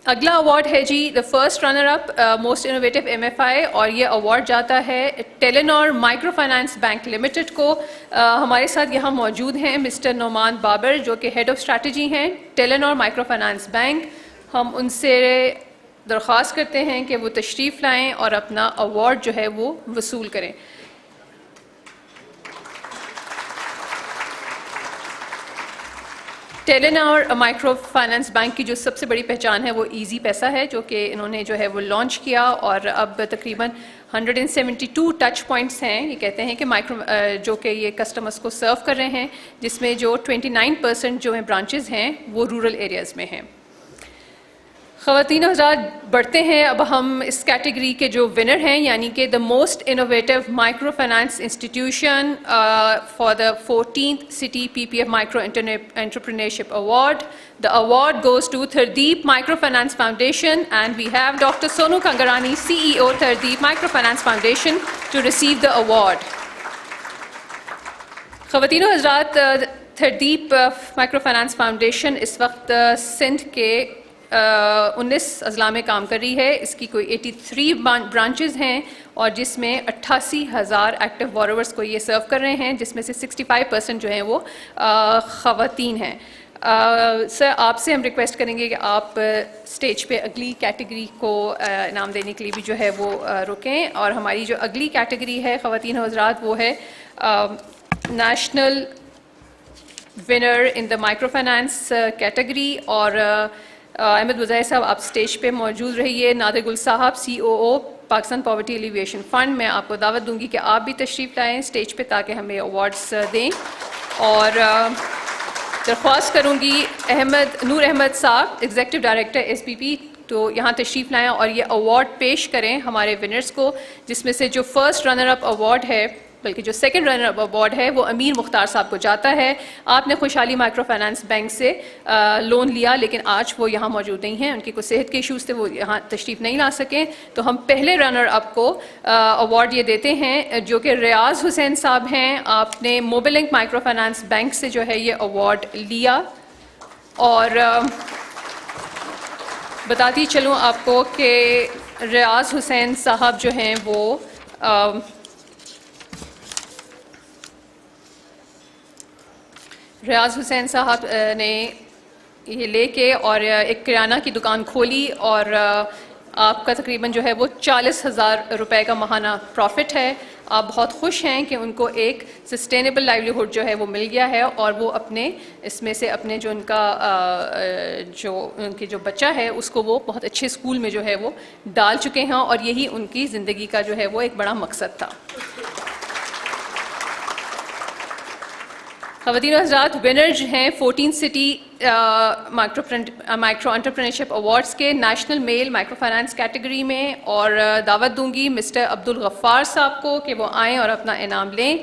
اگلا ایوارڈ ہے جی the first runner up most innovative M F I, اور یہ ایوارڈ جاتا ہے Telenor micro finance bank limited کو. ہمارے ساتھ یہاں موجود ہیں مسٹر نعمان بابر جو کہ ہیڈ آف اسٹریٹجی ہیں ٹیلینور مائکرو فائنانس بینک. ہم ان سے درخواست کرتے ہیں کہ وہ تشریف لائیں اور اپنا ایوارڈ جو ہے وہ وصول کریں. ٹیلینور مائکرو فائنانس بینک کی جو سب سے بڑی پہچان ہے وہ ایزی پیسہ ہے, جو کہ انہوں نے جو ہے وہ لانچ کیا, اور اب تقریباً 172 ٹچ پوائنٹس ہیں. یہ کہتے ہیں کہ جو کہ یہ کسٹمرز کو سرو کر رہے ہیں, جس میں جو 29% جو ہیں برانچز ہیں وہ رورل ایریاز میں ہیں. خواتین و حضرات, بڑھتے ہیں اب ہم اس کیٹیگری کے جو ونر ہیں, یعنی کہ the most innovative micro finance institution for the 14th city P P F micro entrepreneurship award. The award goes to Thardeep micro finance foundation, and we have doctor Sono Khangharani C E O Thardeep micro finance foundation to receive the award. خواتین و حضرات, Thardeep micro finance foundation اس وقت سندھ کے 19 اضلاع میں کام کر رہی ہے. اس کی کوئی 83 برانچز ہیں, اور جس میں 88,000 ایکٹیو بورورز کو یہ سرو کر رہے ہیں, جس میں سے 65% جو ہیں وہ خواتین ہیں. سر, آپ سے ہم ریکویسٹ کریں گے کہ آپ اسٹیج پہ اگلی کیٹیگری کو انعام دینے کے لیے بھی جو ہے وہ رکیں. اور ہماری جو اگلی کیٹیگری ہے خواتین و حضرات وہ ہے national winner in the micro finance category. اور احمد بزائے صاحب آپ اسٹیج پہ موجود رہیے. نادر گل صاحب سی او او پاکستان پاورٹی ایلیویشن فنڈ, میں آپ کو دعوت دوں گی کہ آپ بھی تشریف لائیں اسٹیج پہ تاکہ ہمیں ایوارڈس دیں. اور درخواست کروں گی نور احمد صاحب ایگزیکٹو ڈائریکٹر ایس پی پی تو یہاں تشریف لائیں اور یہ ایوارڈ پیش کریں ہمارے ونرز کو, جس میں سے جو فرسٹ رنر اپ ایوارڈ ہے, بلکہ جو سیکنڈ رنر اپ ایوارڈ ہے وہ امیر مختار صاحب کو جاتا ہے. آپ نے خوشحالی مائکرو فائنانس بینک سے لون لیا, لیکن آج وہ یہاں موجود نہیں ہیں, ان کی کوئی صحت کے ایشوز تھے, وہ یہاں تشریف نہیں لا سکیں. تو ہم پہلے رنر اپ کو ایوارڈ یہ دیتے ہیں جو کہ ریاض حسین صاحب ہیں. آپ نے موبل لنک مائکرو فائنانس بینک سے جو ہے یہ ایوارڈ لیا. اور بتاتی چلوں آپ کو کہ ریاض حسین صاحب جو ہیں وہ ریاض حسین صاحب نے یہ لے کے اور ایک کرانہ کی دکان کھولی اور آپ کا تقریباً جو ہے وہ 40,000 روپے کا ماہانہ پروفٹ ہے. آپ بہت خوش ہیں کہ ان کو ایک سسٹینیبل لائیولیہڈ جو ہے وہ مل گیا ہے اور وہ اپنے اس میں سے اپنے جو ان کا ان کے جو بچہ ہے اس کو وہ بہت اچھے اسکول میں جو ہے وہ ڈال چکے ہیں اور یہی ان کی زندگی کا جو ہے وہ ایک بڑا مقصد تھا. خواتین و حضرات، ونر جو ہیں 14 سٹی مائکرو انٹرپرینرشپ ایوارڈز کے نیشنل میل مائکرو فائنانس کیٹیگری میں، اور دعوت دوں گی مسٹر عبدالغفار صاحب کو کہ وہ آئیں اور اپنا انعام لیں.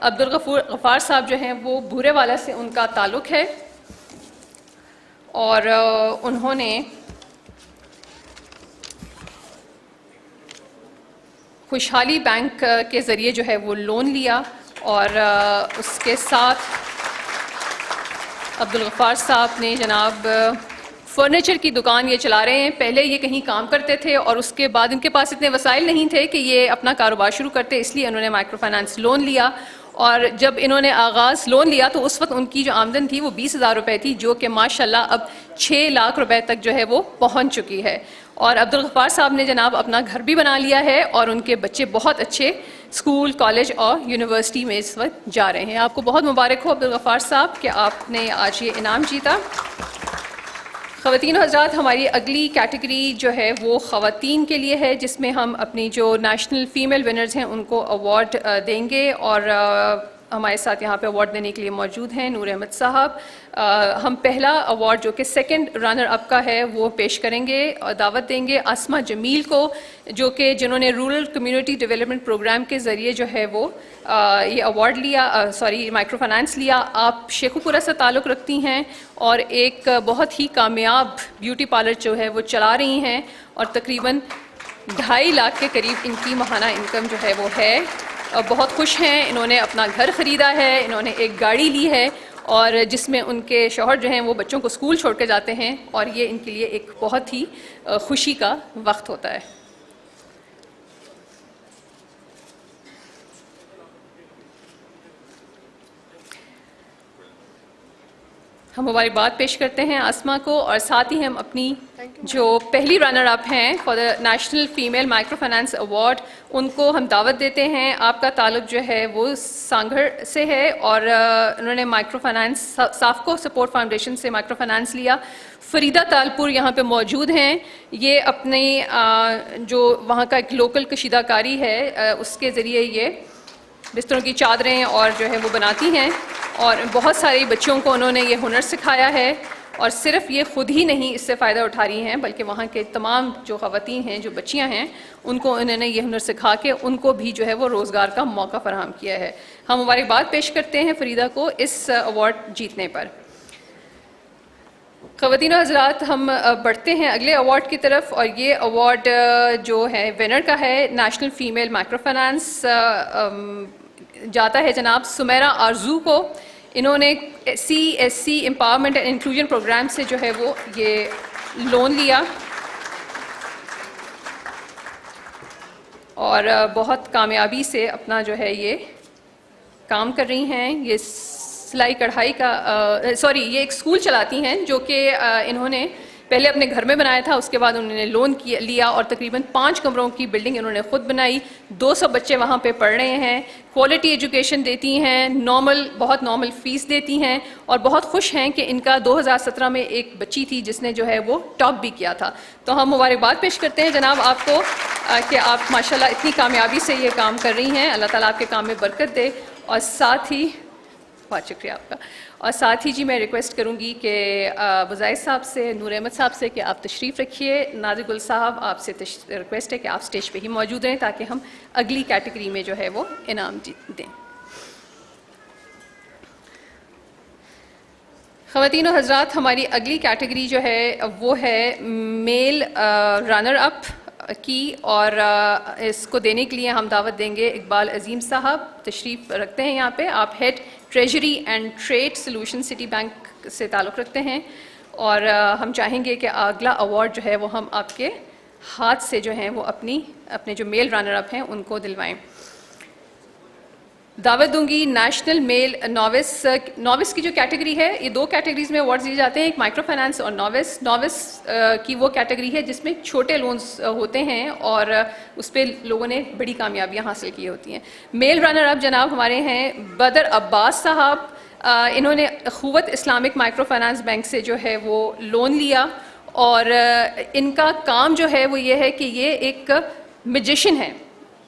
عبدالغفار صاحب جو ہیں وہ بھورے والا سے ان کا تعلق ہے اور انہوں نے خوشحالی بینک کے ذریعے جو ہے وہ لون لیا اور اس کے ساتھ عبدالغفار صاحب نے جناب فرنیچر کی دکان یہ چلا رہے ہیں. پہلے یہ کہیں کام کرتے تھے اور اس کے بعد ان کے پاس اتنے وسائل نہیں تھے کہ یہ اپنا کاروبار شروع کرتے، اس لیے انہوں نے مائکرو فائنانس لون لیا. اور جب انہوں نے آغاز لون لیا تو اس وقت ان کی جو آمدن تھی وہ 20,000 روپے تھی، جو کہ ماشاءاللہ اب 6 لاکھ روپے تک جو ہے وہ پہنچ چکی ہے. اور عبدالغفار صاحب نے جناب اپنا گھر بھی بنا لیا ہے اور ان کے بچے بہت اچھے اسکول، کالج اور یونیورسٹی میں اس وقت جا رہے ہیں. آپ کو بہت مبارک ہو عبدالغفار صاحب کہ آپ نے آج یہ انعام جیتا. خواتین و حضرات، ہماری اگلی کیٹیگری جو ہے وہ خواتین کے لیے ہے، جس میں ہم اپنی جو نیشنل فیمیل ونرز ہیں ان کو ایوارڈ دیں گے. اور ہمارے ساتھ یہاں پہ ایوارڈ دینے کے لیے موجود ہیں نور احمد صاحب. ہم پہلا ایوارڈ جو کہ سیکنڈ رنر اپ کا ہے وہ پیش کریں گے اور دعوت دیں گے آسمہ جمیل کو، جو کہ جنہوں نے رورل کمیونٹی ڈیولپمنٹ پروگرام کے ذریعے جو ہے وہ یہ ایوارڈ لیا، مائکرو فائنانس لیا. آپ شیخو پورہ سے تعلق رکھتی ہیں اور ایک بہت ہی کامیاب بیوٹی پارلر جو ہے وہ چلا رہی ہیں اور تقریباً 2.5 لاکھ کے قریب ان کی ماہانہ انکم جو ہے وہ ہے. بہت خوش ہیں، انہوں نے اپنا گھر خریدا ہے، انہوں نے ایک گاڑی لی ہے اور جس میں ان کے شوہر جو ہیں وہ بچوں کو اسکول چھوڑ کے جاتے ہیں اور یہ ان کے لیے ایک بہت ہی خوشی کا وقت ہوتا ہے. ہم مبارکباد پیش کرتے ہیں آسمہ کو اور ساتھ ہی ہم اپنی جو پہلی رنر اپ ہیں for the national female micro finance award ان کو ہم دعوت دیتے ہیں. آپ کا تعلق جو ہے وہ سانگھڑ سے ہے اور انہوں نے مائکرو فائنانس سافکو سپورٹ فاؤنڈیشن سے مائکرو فائنانس لیا. فریدہ تالپور یہاں پہ موجود ہیں، یہ اپنی جو وہاں کا ایک لوکل کشیدہ کاری ہے اس کے ذریعے یہ بستروں کی چادریں اور جو ہے وہ بناتی ہیں اور بہت سارے بچوں کو انہوں نے یہ ہنر سکھایا ہے. اور صرف یہ خود ہی نہیں اس سے فائدہ اٹھا رہی ہیں بلکہ وہاں کے تمام جو خواتین ہیں، جو بچیاں ہیں، ان کو انہوں نے یہ ہنر سکھا کے ان کو بھی جو ہے وہ روزگار کا موقع فراہم کیا ہے. ہم مبارکباد پیش کرتے ہیں فریدہ کو اس ایوارڈ جیتنے پر. خواتین و حضرات، ہم بڑھتے ہیں اگلے ایوارڈ کی طرف اور یہ ایوارڈ جو ہے ونر کا ہے نیشنل فیمیل مائکرو فائنانس جاتا ہے جناب سمیرہ آرزو کو. انہوں نے CSC empowerment and inclusion program سے جو ہے وہ یہ لون لیا اور بہت کامیابی سے اپنا جو ہے یہ کام کر رہی ہیں. یہ سلائی کڑھائی کا یہ ایک اسکول چلاتی ہیں جو کہ انہوں نے پہلے اپنے گھر میں بنایا تھا، اس کے بعد انہوں نے لون لیا اور تقریباً 5 کمروں کی بلڈنگ انہوں نے خود بنائی. 200 بچے وہاں پہ پڑھ رہے ہیں. کوالٹی ایجوکیشن دیتی ہیں، بہت نارمل فیس دیتی ہیں اور بہت خوش ہیں کہ ان کا 2017 میں ایک بچی تھی جس نے جو ہے وہ ٹاپ بھی کیا تھا. تو ہم مبارکباد پیش کرتے ہیں جناب آپ کو کہ آپ ماشاءاللہ اتنی کامیابی سے یہ کام کر رہی ہیں. اللہ تعالیٰ آپ کے کام میں برکت دے. اور ساتھ ہی بہت شکریہ آپ کا. اور ساتھ ہی میں ریکویسٹ کروں گی کہ بزائد صاحب سے، نور احمد صاحب سے کہ آپ تشریف رکھیے. ناظر گل صاحب آپ سے ریکویسٹ ہے کہ آپ اسٹیج پہ ہی موجود رہیں تاکہ ہم اگلی کیٹیگری میں جو ہے وہ انعام دیں. خواتین و حضرات، ہماری اگلی کیٹیگری جو ہے وہ ہے میل رنر اپ کی اور اس کو دینے کے لیے ہم دعوت دیں گے اقبال عظیم صاحب. تشریف رکھتے ہیں یہاں پہ. آپ head treasury and trade solution Citi bank سے تعلق رکھتے ہیں، اور ہم چاہیں گے کہ اگلا ایوارڈ جو ہے وہ ہم آپ کے ہاتھ سے جو ہیں وہ اپنے جو میل رنر اپ ہیں ان کو دلوائیں۔ دعوت دوں گی نیشنل میل نووس کی جو کیٹیگری ہے، یہ 2 کیٹیگریز میں ایوارڈز دیے جاتے ہیں، ایک مائکرو فائنانس اور نووس کی وہ کیٹیگری ہے جس میں چھوٹے لونز ہوتے ہیں اور اس پہ لوگوں نے بڑی کامیابیاں حاصل کی ہوتی ہیں۔ میل رنر اپ جناب ہمارے ہیں بدر عباس صاحب، انہوں نے اخوت اسلامک مائکرو فائنانس بینک سے جو ہے وہ لون لیا، اور ان کا کام جو ہے وہ یہ ہے کہ یہ ایک میجیشین ہے،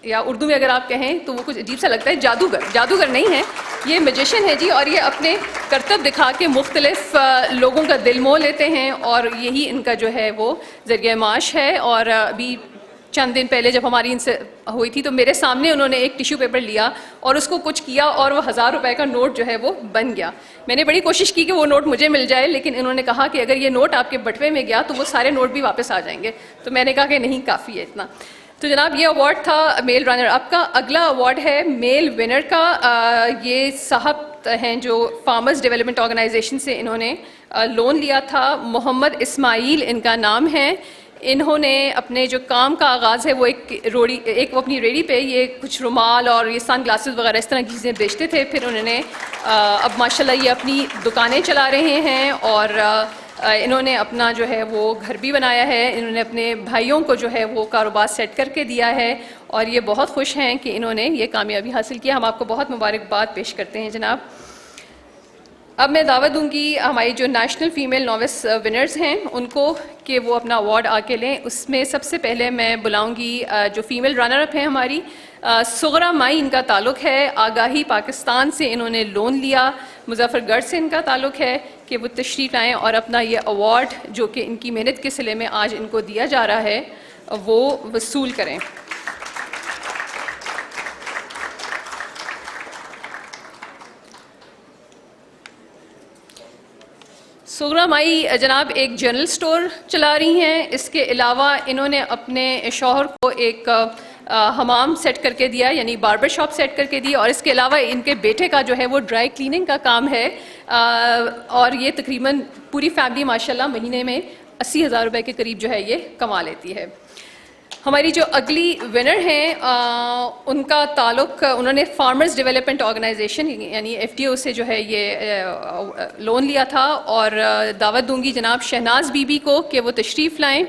یا اردو میں اگر آپ کہیں تو وہ کچھ عجیب سا لگتا ہے، جادوگر نہیں ہے، یہ میجیشین ہے جی، اور یہ اپنے کرتب دکھا کے مختلف لوگوں کا دل موہ لیتے ہیں، اور یہی ان کا جو ہے وہ ذریعہ معاش ہے۔ اور ابھی چند دن پہلے جب ہماری ان سے ہوئی تھی تو میرے سامنے انہوں نے ایک ٹیشو پیپر لیا اور اس کو کچھ کیا اور وہ 1000 روپے کا نوٹ جو ہے وہ بن گیا۔ میں نے بڑی کوشش کی کہ وہ نوٹ مجھے مل جائے، لیکن انہوں نے کہا کہ اگر یہ نوٹ آپ کے بٹوے میں گیا تو وہ سارے نوٹ بھی واپس آ جائیں گے، تو میں نے کہا کہ نہیں، کافی ہے اتنا۔ تو جناب یہ ایوارڈ تھا میل رنر اپ کا۔ اگلا ایوارڈ ہے میل ونر کا، یہ صاحب ہیں جو فارمرز ڈیولپمنٹ آرگنائزیشن سے انہوں نے لون لیا تھا، محمد اسماعیل ان کا نام ہے۔ انہوں نے اپنے جو کام کا آغاز ہے وہ ایک وہ اپنی ریڑھی پہ یہ کچھ رومال اور یہ سن گلاسز وغیرہ اس طرح کی چیزیں بیچتے تھے، پھر انہوں نے اب ماشاءاللہ یہ اپنی دکانیں چلا رہے ہیں، اور انہوں نے اپنا جو ہے وہ گھر بھی بنایا ہے، انہوں نے اپنے بھائیوں کو جو ہے وہ کاروبار سیٹ کر کے دیا ہے، اور یہ بہت خوش ہیں کہ انہوں نے یہ کامیابی حاصل کیا۔ ہم آپ کو بہت مبارکباد پیش کرتے ہیں جناب۔ اب میں دعوت دوں گی ہماری جو نیشنل فیمیل نووس ونرز ہیں ان کو کہ وہ اپنا ایوارڈ آ کے لیں۔ اس میں سب سے پہلے میں بلاؤں گی جو فیمیل رنر اپ ہیں ہماری، سغرا مائی ان کا تعلق ہے، آگاہی پاکستان سے انہوں نے لون لیا، مظفر گڑھ سے ان کا تعلق ہے، کہ وہ تشریف لائیں اور اپنا یہ ایوارڈ جو کہ ان کی محنت کے صلے میں آج ان کو دیا جا رہا ہے وہ وصول کریں۔ سغرا مائی جناب ایک جنرل سٹور چلا رہی ہیں، اس کے علاوہ انہوں نے اپنے شوہر کو ایک حمام سیٹ کر کے دیا، یعنی باربر شاپ سیٹ کر کے دی، اور اس کے علاوہ ان کے بیٹے کا جو ہے وہ ڈرائی کلیننگ کا کام ہے، اور یہ تقریباً پوری فیملی ماشاءاللہ مہینے میں 80,000 روپے کے قریب جو ہے یہ کما لیتی ہے۔ ہماری جو اگلی ونر ہیں ان کا تعلق، انہوں نے فارمرز ڈیولپمنٹ آرگنائزیشن یعنی FDO سے جو ہے یہ لون لیا تھا، اور دعوت دوں گی جناب شہناز بی بی کو کہ وہ تشریف لائیں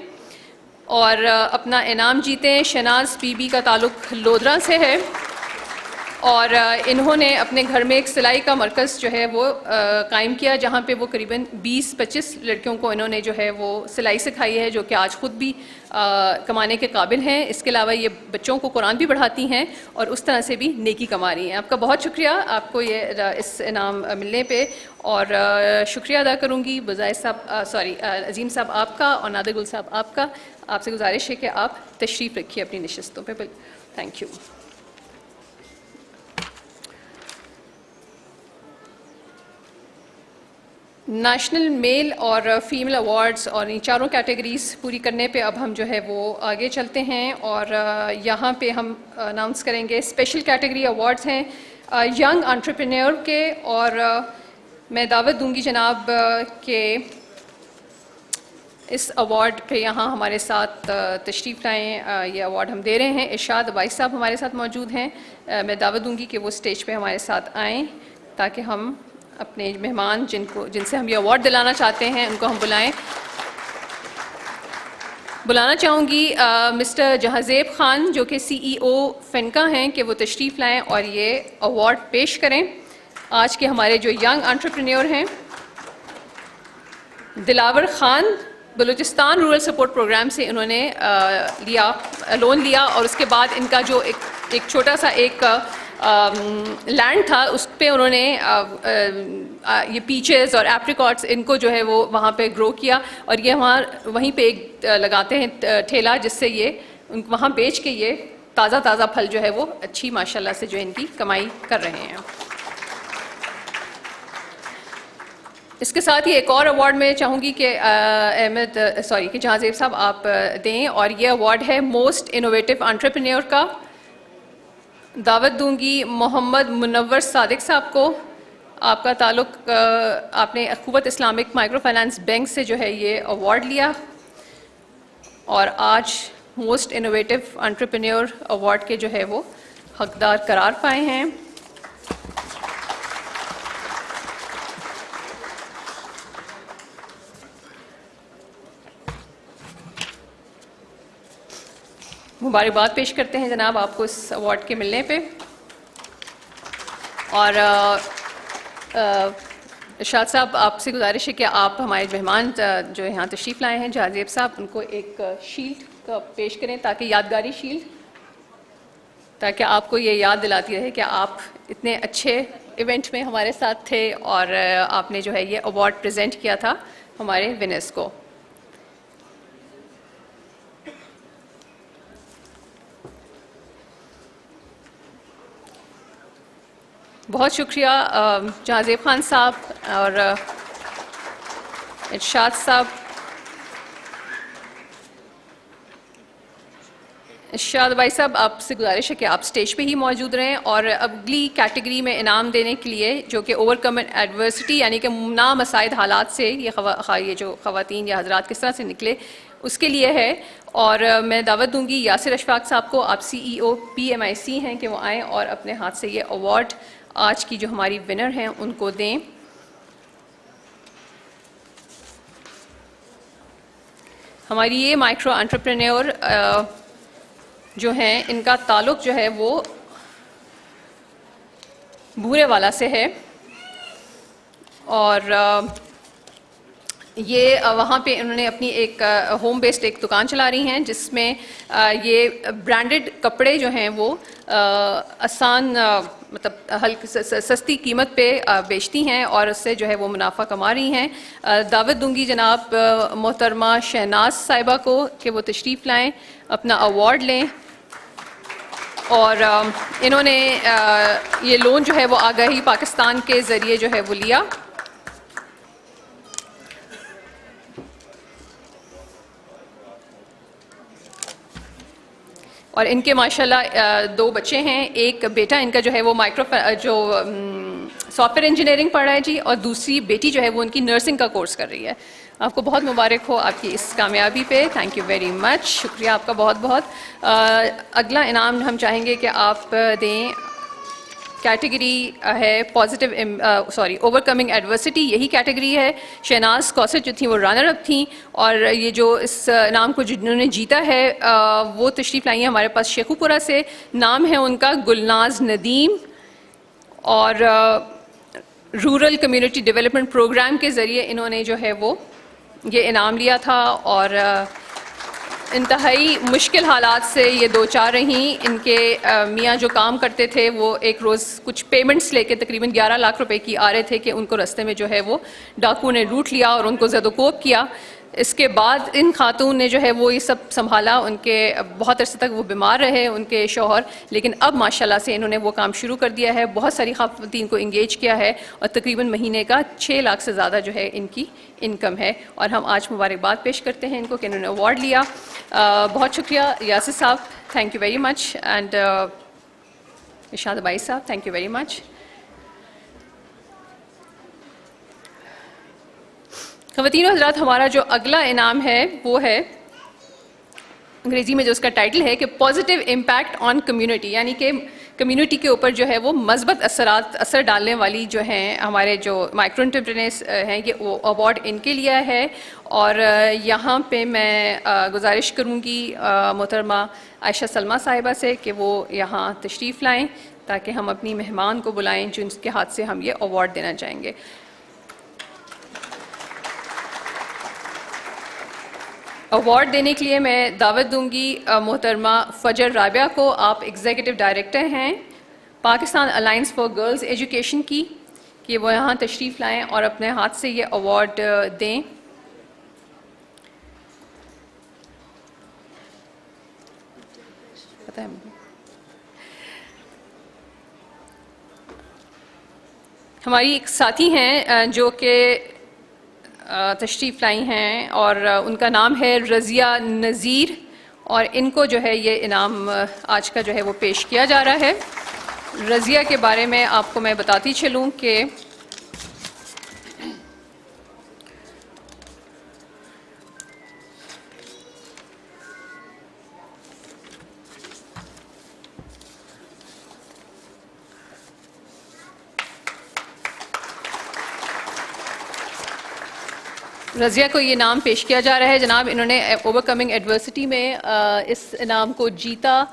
اور اپنا انعام جیتیں۔ شہناز بی بی کا تعلق لودھرا سے ہے، اور انہوں نے اپنے گھر میں ایک سلائی کا مرکز جو ہے وہ قائم کیا، جہاں پہ وہ قریباً 20-25 لڑکیوں کو انہوں نے جو ہے وہ سلائی سکھائی ہے، جو کہ آج خود بھی کمانے کے قابل ہیں۔ اس کے علاوہ یہ بچوں کو قرآن بھی پڑھاتی ہیں اور اس طرح سے بھی نیکی کما رہی ہیں۔ آپ کا بہت شکریہ آپ کو یہ اس انعام ملنے پہ، اور شکریہ ادا کروں گی بزائر صاحب عظیم صاحب آپ کا اور نادر گل صاحب آپ کا۔ آپ سے گزارش ہے کہ آپ تشریف رکھیے اپنی نشستوں پہ۔ Thank you. نیشنل میل اور فیمیل ایوارڈز اور ان چاروں کیٹیگریز پوری کرنے پہ اب ہم جو ہے وہ آگے چلتے ہیں، اور یہاں پہ ہم اناؤنس کریں گے اسپیشل کیٹیگری ایوارڈز ہیں ینگ انٹرپرینور کے، اور میں دعوت دوں گی جناب کہ اس ایوارڈ پہ یہاں ہمارے ساتھ تشریف لائیں۔ یہ ایوارڈ ہم دے رہے ہیں، ارشاد وائس صاحب ہمارے ساتھ موجود ہیں۔ میں دعوت دوں گی کہ وہ اسٹیج پہ ہمارے ساتھ آئیں تاکہ ہم اپنے مہمان جن سے ہم یہ ایوارڈ دلانا چاہتے ہیں ان کو ہم بلانا چاہوں گی مسٹر جہازیب خان جو کہ CEO فنکا ہیں، کہ وہ تشریف لائیں اور یہ ایوارڈ پیش کریں۔ آج کے ہمارے جو ینگ انٹرپرینور ہیں، Dilawar Khan Balochistan rural support programme سے انہوں نے لون لیا، اور اس کے بعد ان کا جو ایک چھوٹا سا ایک لینڈ تھا اس پہ انہوں نے یہ پیچز اور ایپریکاٹس ان کو جو ہے وہ وہاں پہ گرو کیا، اور یہ وہیں پہ ایک لگاتے ہیں ٹھیلا، جس سے یہ وہاں بیچ کے یہ تازہ پھل جو ہے وہ اچھی ماشاءاللہ سے جو ان کی کمائی کر رہے ہیں۔ اس کے ساتھ ہی ایک اور ایوارڈ میں چاہوں گی کہ کہ جہازیب صاحب آپ دیں، اور یہ ایوارڈ ہے موسٹ انوویٹو انٹرپرینور کا۔ دعوت دوں گی محمد منور صادق صاحب کو آپ کا تعلق آپ نے اخوت اسلامک مائکرو فائنانس بینک سے جو ہے یہ ایوارڈ لیا اور آج موسٹ انوویٹو انٹرپرینیور ایوارڈ کے جو ہے وہ حقدار قرار پائے ہیں. مبارکباد پیش کرتے ہیں جناب آپ کو اس ایوارڈ کے ملنے پہ. اور ارشاد صاحب آپ سے گزارش ہے کہ آپ ہمارے مہمان جو یہاں تشریف لائے ہیں جہازیب صاحب ان کو ایک شیلڈ کا پیش کریں تاکہ یادگاری شیلڈ تاکہ آپ کو یہ یاد دلاتی رہے کہ آپ اتنے اچھے ایونٹ میں ہمارے ساتھ تھے اور آپ نے جو ہے یہ ایوارڈ پریزنٹ کیا تھا ہمارے ونرز کو. بہت شکریہ جہازیب خان صاحب اور ارشاد صاحب. ارشاد بھائی صاحب آپ سے گزارش ہے کہ آپ سٹیج پہ ہی موجود رہیں اور اگلی کیٹیگری میں انعام دینے کے لیے جو کہ اوور کم ایڈورسٹی یعنی کہ نامساعد حالات سے یہ جو خواتین یا حضرات کس طرح سے نکلے اس کے لیے ہے. اور میں دعوت دوں گی یاسر اشفاق صاحب کو, آپ CEO PMIC ہیں, کہ وہ آئیں اور اپنے ہاتھ سے یہ ایوارڈ آج کی جو ہماری ونر ہیں ان کو دیں. ہماری یہ مائکرو انٹرپرینیور جو ہیں ان کا تعلق جو ہے وہ بھورے والا سے ہے اور یہ وہاں پہ انہوں نے اپنی ایک ہوم بیسڈ ایک دکان چلا رہی ہیں جس میں یہ برانڈڈ کپڑے جو ہیں وہ آسان مطلب سستی قیمت پہ بیچتی ہیں اور اس سے جو ہے وہ منافع کما رہی ہیں. دعوت دوں گی جناب محترمہ شہناز صاحبہ کو کہ وہ تشریف لائیں, اپنا ایوارڈ لیں. اور انہوں نے یہ لون جو ہے وہ آگاہی پاکستان کے ذریعے جو ہے وہ لیا. اور ان کے ماشاءاللہ 2 بچے ہیں, ایک بیٹا ان کا جو ہے وہ جو سافٹ ویئر انجینئرنگ پڑھ رہا ہے جی, اور دوسری بیٹی جو ہے وہ ان کی نرسنگ کا کورس کر رہی ہے. آپ کو بہت مبارک ہو آپ کی اس کامیابی پہ. تھینک یو ویری مچ, شکریہ آپ کا بہت بہت. اگلا انعام ہم چاہیں گے کہ آپ دیں. کیٹیگری ہے اوور کمنگ ایڈورسٹی, یہی کیٹیگری ہے. شہناز کوثر جو تھیں وہ رنر اپ تھیں اور یہ جو اس انعام کو جنہوں نے جیتا ہے وہ تشریف لائی ہیں ہمارے پاس شیخو پورہ سے. نام ہے ان کا گلناز ندیم اور رورل کمیونٹی ڈیولپمنٹ پروگرام کے ذریعے انہوں نے جو ہے وہ یہ انعام لیا تھا اور انتہائی مشکل حالات سے یہ 2-4 رہیں. ان کے میاں جو کام کرتے تھے وہ ایک روز کچھ پیمنٹس لے کے تقریباً 11 لاکھ روپے کی آ رہے تھے کہ ان کو رستے میں جو ہے وہ ڈاکو نے لوٹ لیا اور ان کو زد و کوب کیا. اس کے بعد ان خاتون نے جو ہے وہ یہ سب سنبھالا. ان کے بہت عرصے تک وہ بیمار رہے ان کے شوہر, لیکن اب ماشاءاللہ سے انہوں نے وہ کام شروع کر دیا ہے. بہت ساری خواتین کو انگیج کیا ہے اور تقریباً مہینے کا 6 لاکھ سے زیادہ جو ہے ان کی انکم ہے. اور ہم آج مبارکباد پیش کرتے ہیں ان کو کہ انہوں نے ایوارڈ لیا. بہت شکریہ یاسر صاحب, thank you very much. And Irshad بھائی صاحب, تھینک یو ویری مچ. خواتین و حضرات, ہمارا جو اگلا انعام ہے وہ ہے انگریزی میں جو اس کا ٹائٹل ہے کہ پازیٹیو امپیکٹ آن کمیونٹی, یعنی کہ کمیونٹی کے اوپر جو ہے وہ مثبت اثر ڈالنے والی جو ہیں ہمارے جو مائکرو انٹرپرینرز ہیں, یہ وہ ایوارڈ ان کے لیے ہے. اور یہاں پہ میں گزارش کروں گی محترمہ عائشہ سلمہ صاحبہ سے کہ وہ یہاں تشریف لائیں تاکہ ہم اپنی مہمان کو بلائیں جن کے ہاتھ سے ہم یہ ایوارڈ دینا چاہیں گے. ایوارڈ دینے کے لیے میں دعوت دوں گی محترمہ فجر رابعہ کو. آپ ایگزیکٹو ڈائریکٹر ہیں Pakistan alliance for girls education کی, کہ وہ یہاں تشریف لائیں اور اپنے ہاتھ سے یہ ایوارڈ دیں. ہماری ایک ساتھی ہیں جو کہ تشریف لائی ہیں اور ان کا نام ہے رضیہ نذیر, اور ان کو جو ہے یہ انعام آج کا جو ہے وہ پیش کیا جا رہا ہے. رضیہ کے بارے میں آپ کو میں بتاتی چلوں کہ رضیہ کو یہ انعام پیش کیا جا رہا ہے جناب. انہوں نے اوور کمنگ ایڈورسٹی میں اس انعام کو جیتا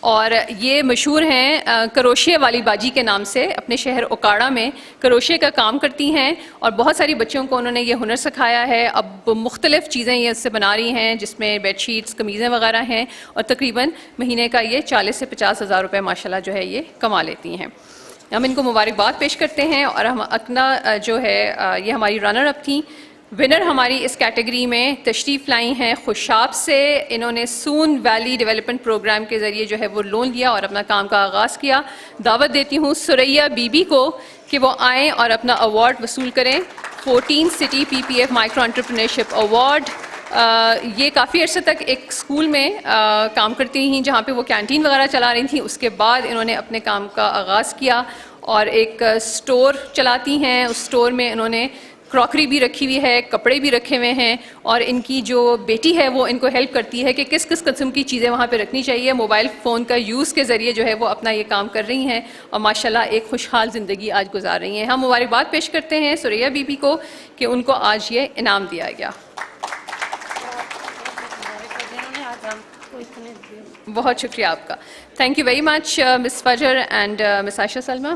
اور یہ مشہور ہیں کروشیے والی باجی کے نام سے. اپنے شہر اوکاڑا میں کروشیے کا کام کرتی ہیں اور بہت ساری بچوں کو انہوں نے یہ ہنر سکھایا ہے. اب مختلف چیزیں یہ اس سے بنا رہی ہیں جس میں بیڈ شیٹس قمیضیں وغیرہ ہیں اور تقریباً مہینے کا یہ 40 سے 50 ہزار روپے ماشاءاللہ جو ہے یہ کما لیتی ہیں. ہم ان کو مبارکباد پیش کرتے ہیں. اور ہم اکنا جو ہے یہ ہماری رنر اپ تھیں. ونر ہماری اس کیٹیگری میں تشریف لائی ہیں خوشاب سے. انہوں نے سون ویلی ڈیولپمنٹ پروگرام کے ذریعے جو ہے وہ لون لیا اور اپنا کام کا آغاز کیا. دعوت دیتی ہوں سریا بی بی کو کہ وہ آئیں اور اپنا ایوارڈ وصول کریں. 14 city P P F micro entrepreneurship award. یہ کافی عرصے تک ایک اسکول میں کام کرتی ہیں جہاں پہ وہ کینٹین وغیرہ چلا رہی تھیں. اس کے بعد انہوں نے اپنے کام کا آغاز کیا اور ایک اسٹور چلاتی ہیں. اس اسٹور میں انہوں نے کراکری بھی رکھی ہوئی ہے, کپڑے بھی رکھے ہوئے ہیں اور ان کی جو بیٹی ہے وہ ان کو ہیلپ کرتی ہے کہ کس کس قسم کی چیزیں وہاں پہ رکھنی چاہیے. موبائل فون کا یوز کے ذریعے جو ہے وہ اپنا یہ کام کر رہی ہیں اور ماشاءاللہ ایک خوشحال زندگی آج گزار رہی ہیں. ہم مبارکباد پیش کرتے ہیں سریا بی بی کو کہ ان کو آج یہ انعام دیا گیا. بہت شکریہ آپ کا. تھینک یو ویری مچ مس فجر اینڈ مس عائشہ سلمہ.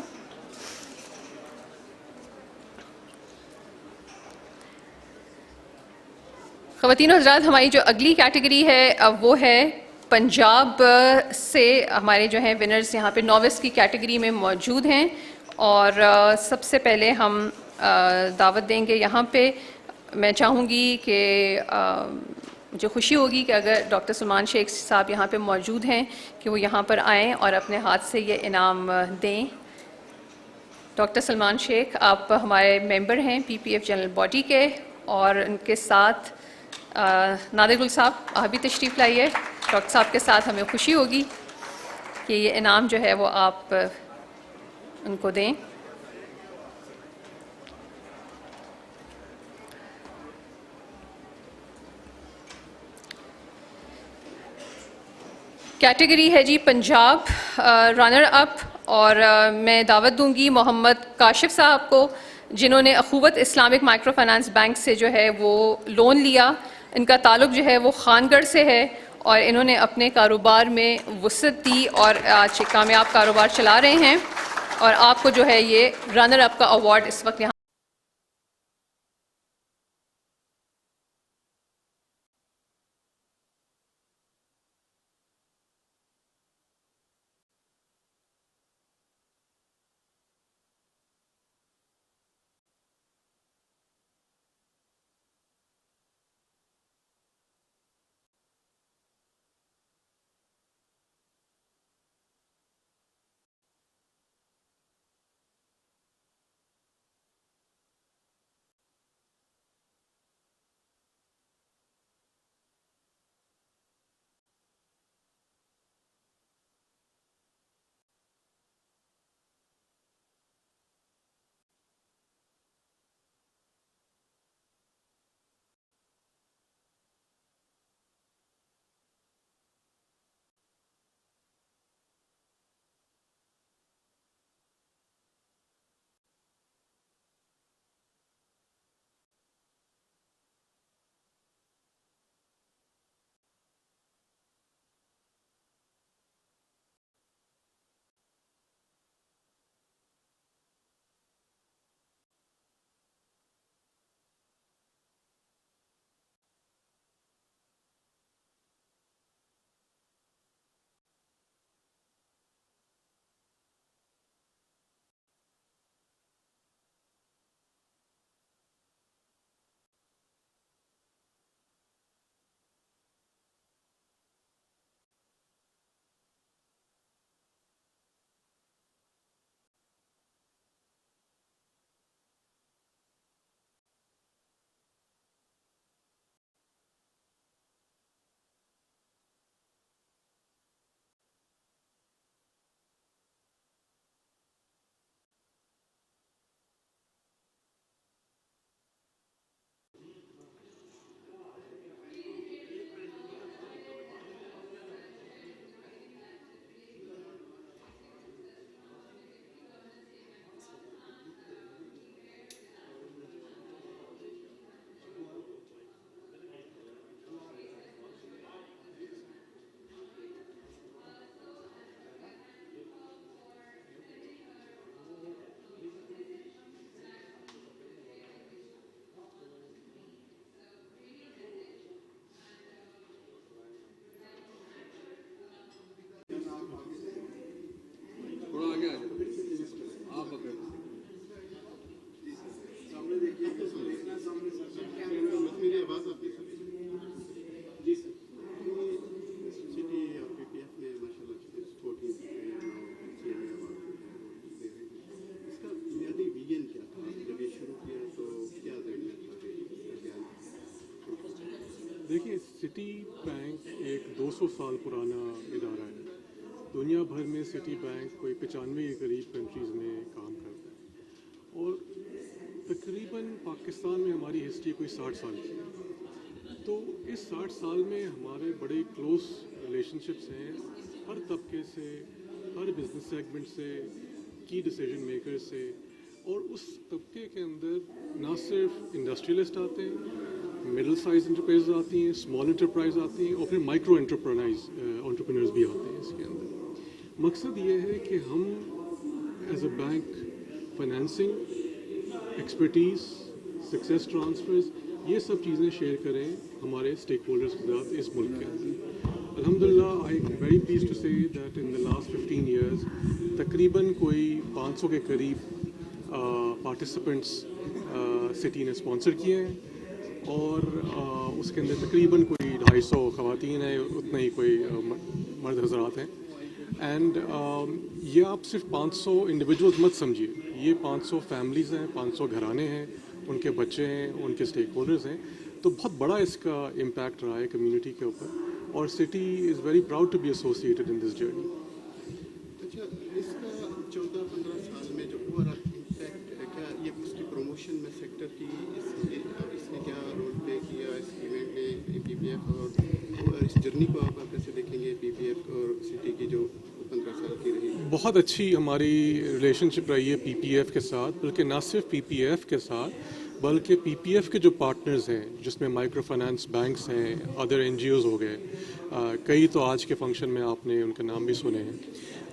خواتین و حضرات, ہماری جو اگلی کیٹیگری ہے وہ ہے پنجاب سے. ہمارے جو ہیں ونرز یہاں پہ نووس کی کیٹیگری میں موجود ہیں اور سب سے پہلے ہم دعوت دیں گے یہاں پہ. میں چاہوں گی کہ مجھے خوشی ہوگی کہ اگر ڈاکٹر سلمان شیخ صاحب یہاں پہ موجود ہیں کہ وہ یہاں پر آئیں اور اپنے ہاتھ سے یہ انعام دیں. ڈاکٹر سلمان شیخ آپ ہمارے ممبر ہیں پی پی ایف جنرل باڈی کے اور ان کے ساتھ نادر گل صاحب آپ بھی تشریف لائیے. ڈاکٹر صاحب کے ساتھ ہمیں خوشی ہوگی کہ یہ انعام جو ہے وہ آپ ان کو دیں. کیٹیگری ہے جی پنجاب رنر اپ اور میں دعوت دوں گی محمد کاشف صاحب کو جنہوں نے اخوت اسلامک مائکرو فائنانس بینک سے جو ہے وہ لون لیا. ان کا تعلق جو ہے وہ خان گڑھ سے ہے اور انہوں نے اپنے کاروبار میں وسعت دی اور آج کامیاب کاروبار چلا رہے ہیں اور آپ کو جو ہے یہ رنر اپ کا ایوارڈ اس وقت یہاں دیکھیں سٹی بینک ایک 200 سال پرانا ادارہ ہے. دنیا بھر میں سٹی بینک کوئی 95 کے قریب کنٹریز میں کام کرتا ہے اور تقریباً پاکستان میں ہماری ہسٹری کوئی 60 سال کی ہے. تو اس 60 سال میں ہمارے بڑے کلوز ریلیشن شپس ہیں ہر طبقے سے, ہر بزنس سیگمنٹ سے, کی ڈیسیجن میکر سے. اور اس طبقے کے اندر نہ صرف انڈسٹریلسٹ آتے ہیں, مڈل سائز انٹرپرائز آتی ہیں, اسمال انٹرپرائز آتی ہیں, اور پھر مائکرو انٹرپرینرز بھی آتے ہیں اس کے اندر. مقصد یہ ہے کہ ہم as a bank financing, expertise, success transfers, یہ سب چیزیں شیئر کریں ہمارے اسٹیک ہولڈرز کے ساتھ اس ملک کے اندر. الحمدللہ I am very pleased to say that in the last 15 years تقریباً کوئی 500 کے قریب پارٹیسپینٹس سٹی نے اسپانسر کیے ہیں, اور اس کے اندر تقریباً کوئی 250 خواتین ہیں, اتنا ہی کوئی مرد حضرات ہیں. اینڈ یہ آپ صرف 500 انڈیویجولز مت سمجھیے, یہ 500 فیملیز ہیں, 500 گھرانے ہیں, ان کے بچے ہیں, ان کے اسٹیک ہولڈرز ہیں. تو بہت بڑا اس کا امپیکٹ رہا ہے کمیونٹی کے اوپر, اور Citi is very proud to be associated in this journey. اچھا, اس کا 14-15 سال میں جو اوور آل امپیکٹ ہے, کیا یہ اس کی پروموشن میں سیکٹر کی اس نے کیا رول پلے کیا اس ایونٹ نے پی پی ایف, اور اس جرنی کو آپ کیسے دیکھیں گے پی پی ایف اور سٹی کی جو 15 سال کی رہی ہے؟ بہت اچھی ہماری ریلیشن شپ رہی ہے پی پی ایف کے ساتھ, بلکہ نہ صرف پی پی ایف کے ساتھ بلکہ پی پی ایف کے جو پارٹنرز ہیں جس میں مائکرو فائنانس بینکس ہیں, ادر این جی اوز ہو گئے, کئی تو آج کے فنکشن میں آپ نے ان کے نام بھی سنے ہیں,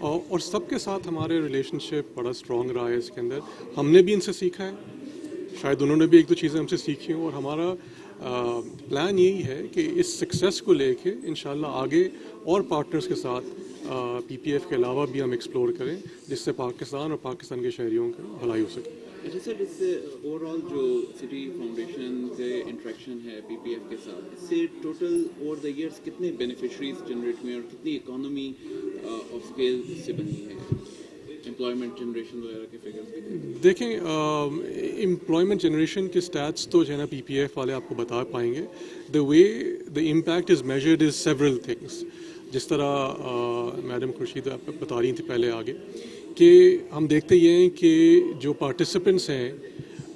اور سب کے ساتھ ہمارے ریلیشن شپ بڑا اسٹرانگ رہا ہے اس کے اندر. ہم نے بھی ان سے سیکھا ہے, شاید انہوں نے بھی ایک دو چیزیں ہم سے سیکھی ہوں, اور ہمارا پلان یہی ہے کہ اس سکسیس کو لے کے انشاءاللہ آگے اور پارٹنرز کے ساتھ پی پی ایف کے علاوہ بھی ہم ایکسپلور کریں, جس سے پاکستان اور پاکستان کے شہریوں کی بھلائی ہو سکے. اچھا سر, اس سے اوور آل جو سٹی فاؤنڈیشن سے انٹریکشن ہے پی پی ایف کے ساتھ, اس سے ٹوٹل اوور دا ایئرس کتنے بینیفیشریز جنریٹ ہوئے اور کتنی اکانومی آف اسکیل اس سے بنی ہے, امپلائمنٹ جنریشن وغیرہ کے فگرز بھی دیکھیں. امپلائمنٹ جنریشن کے اسٹیٹس تو جو ہے نا پی پی ایف والے آپ کو بتا پائیں گے. The way the impact is measured as several things. جس طرح میڈم خورشید بتا رہی تھی پہلے آگے, کہ ہم دیکھتے یہ ہیں کہ جو پارٹیسپینٹس ہیں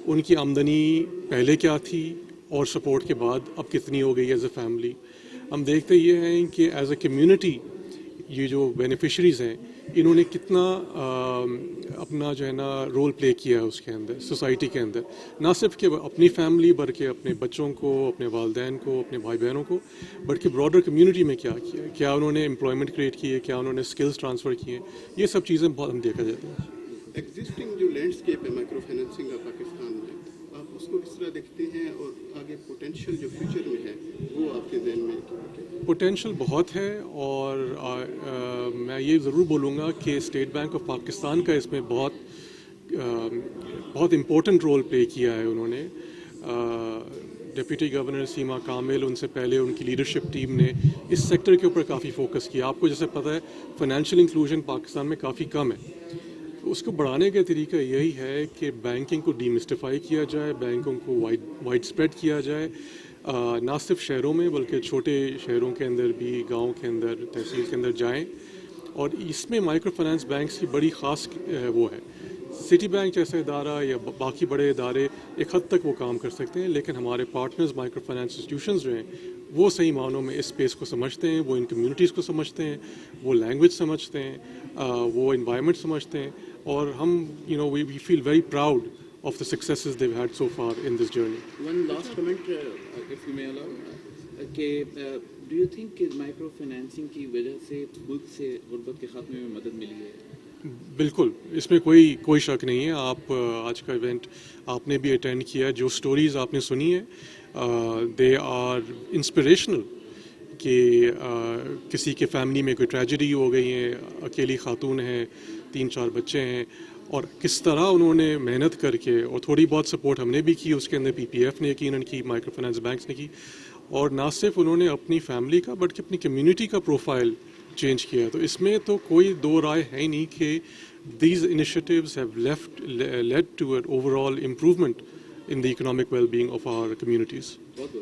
ان کی آمدنی پہلے کیا تھی اور سپورٹ کے بعد اب کتنی ہو گئی ایز اے فیملی. ہم دیکھتے یہ ہیں کہ ایز اے کمیونٹی یہ جو بینیفیشریز ہیں انہوں نے کتنا اپنا جو ہے نا رول پلے کیا ہے اس کے اندر, سوسائٹی کے اندر, نہ صرف کہ اپنی فیملی بلکہ اپنے بچوں کو, اپنے والدین کو, اپنے بھائی بہنوں کو, بلکہ براڈر کمیونٹی میں کیا کیا, کیا انہوں نے امپلائمنٹ کریٹ کی ہے, کیا انہوں نے اسکلز ٹرانسفر کیے, یہ سب چیزیں بہت ہم دیکھا جاتا ہے. ایگزسٹنگ جو لینڈسکیپ ہے مائکرو فائنینسنگ کا پاکستان میں, آپ اس کو کس طرح دیکھتے ہیں, اور آگے پوٹینشیل جو فیوچر میں ہے وہ آپ کے ذہن میں پوٹینشیل بہت ہے, اور میں یہ ضرور بولوں گا کہ اسٹیٹ بینک آف پاکستان کا اس میں بہت امپورٹنٹ رول پلے کیا ہے. انہوں نے ڈپٹی گورنر سیما کامل, ان سے پہلے ان کی لیڈرشپ ٹیم نے اس سیکٹر کے اوپر کافی فوکس کیا. آپ کو جیسے پتہ ہے فائنینشیل انکلوژن پاکستان میں کافی کم ہے. اس کو بڑھانے کا طریقہ یہی ہے کہ بینکنگ کو ڈیمسٹیفائی کیا جائے, بینکوں کو وائڈ اسپریڈ کیا جائے, نہ صرف شہروں میں بلکہ چھوٹے شہروں کے اندر بھی, گاؤں کے اندر, تحصیل کے اندر جائیں. اور اس میں مائکرو فائنانس بینکس کی بڑی خاص وہ ہے. سٹی بینک جیسا ادارہ یا باقی بڑے ادارے ایک حد تک وہ کام کر سکتے ہیں, لیکن ہمارے پارٹنرز مائکرو فائنانس انسٹیٹیوشنز جو ہیں وہ صحیح معنوں میں اس اسپیس کو سمجھتے ہیں, وہ ان کمیونٹیز کو سمجھتے ہیں, وہ لینگویج سمجھتے ہیں, وہ انوائرمنٹ سمجھتے ہیں, اور ہم we feel very proud of the successes they've had so far in this journey. One last comment, if you may allow, کہ do you think کہ مائکرو فائنینسنگ کی وجہ سے ملک سے غربت کے خاتمے میں مدد ملی ہے؟ بالکل, اس میں کوئی شک نہیں ہے. آپ آج کا ایونٹ آپ نے بھی اٹینڈ کیا, جو سٹوریز آپ نے سنی ہے دے آر انسپریشنل, کہ کسی کے فیملی میں کوئی ٹریجڈی ہو گئی ہے, اکیلی خاتون ہے, 3-4 بچے ہیں, اور کس طرح انہوں نے محنت کر کے, اور تھوڑی بہت سپورٹ ہم نے بھی کی اس کے اندر, پی پی ایف نے یقیناً کی, مائکرو فائنانس بینکس نے کی, اور نہ صرف انہوں نے اپنی فیملی کا بلکہ اپنی کمیونٹی کا پروفائل چینج کیا. تو اس میں تو کوئی دو رائے ہے ہی نہیں کہ these initiatives have lead to overall improvement in the economic well-being of our communities. بہت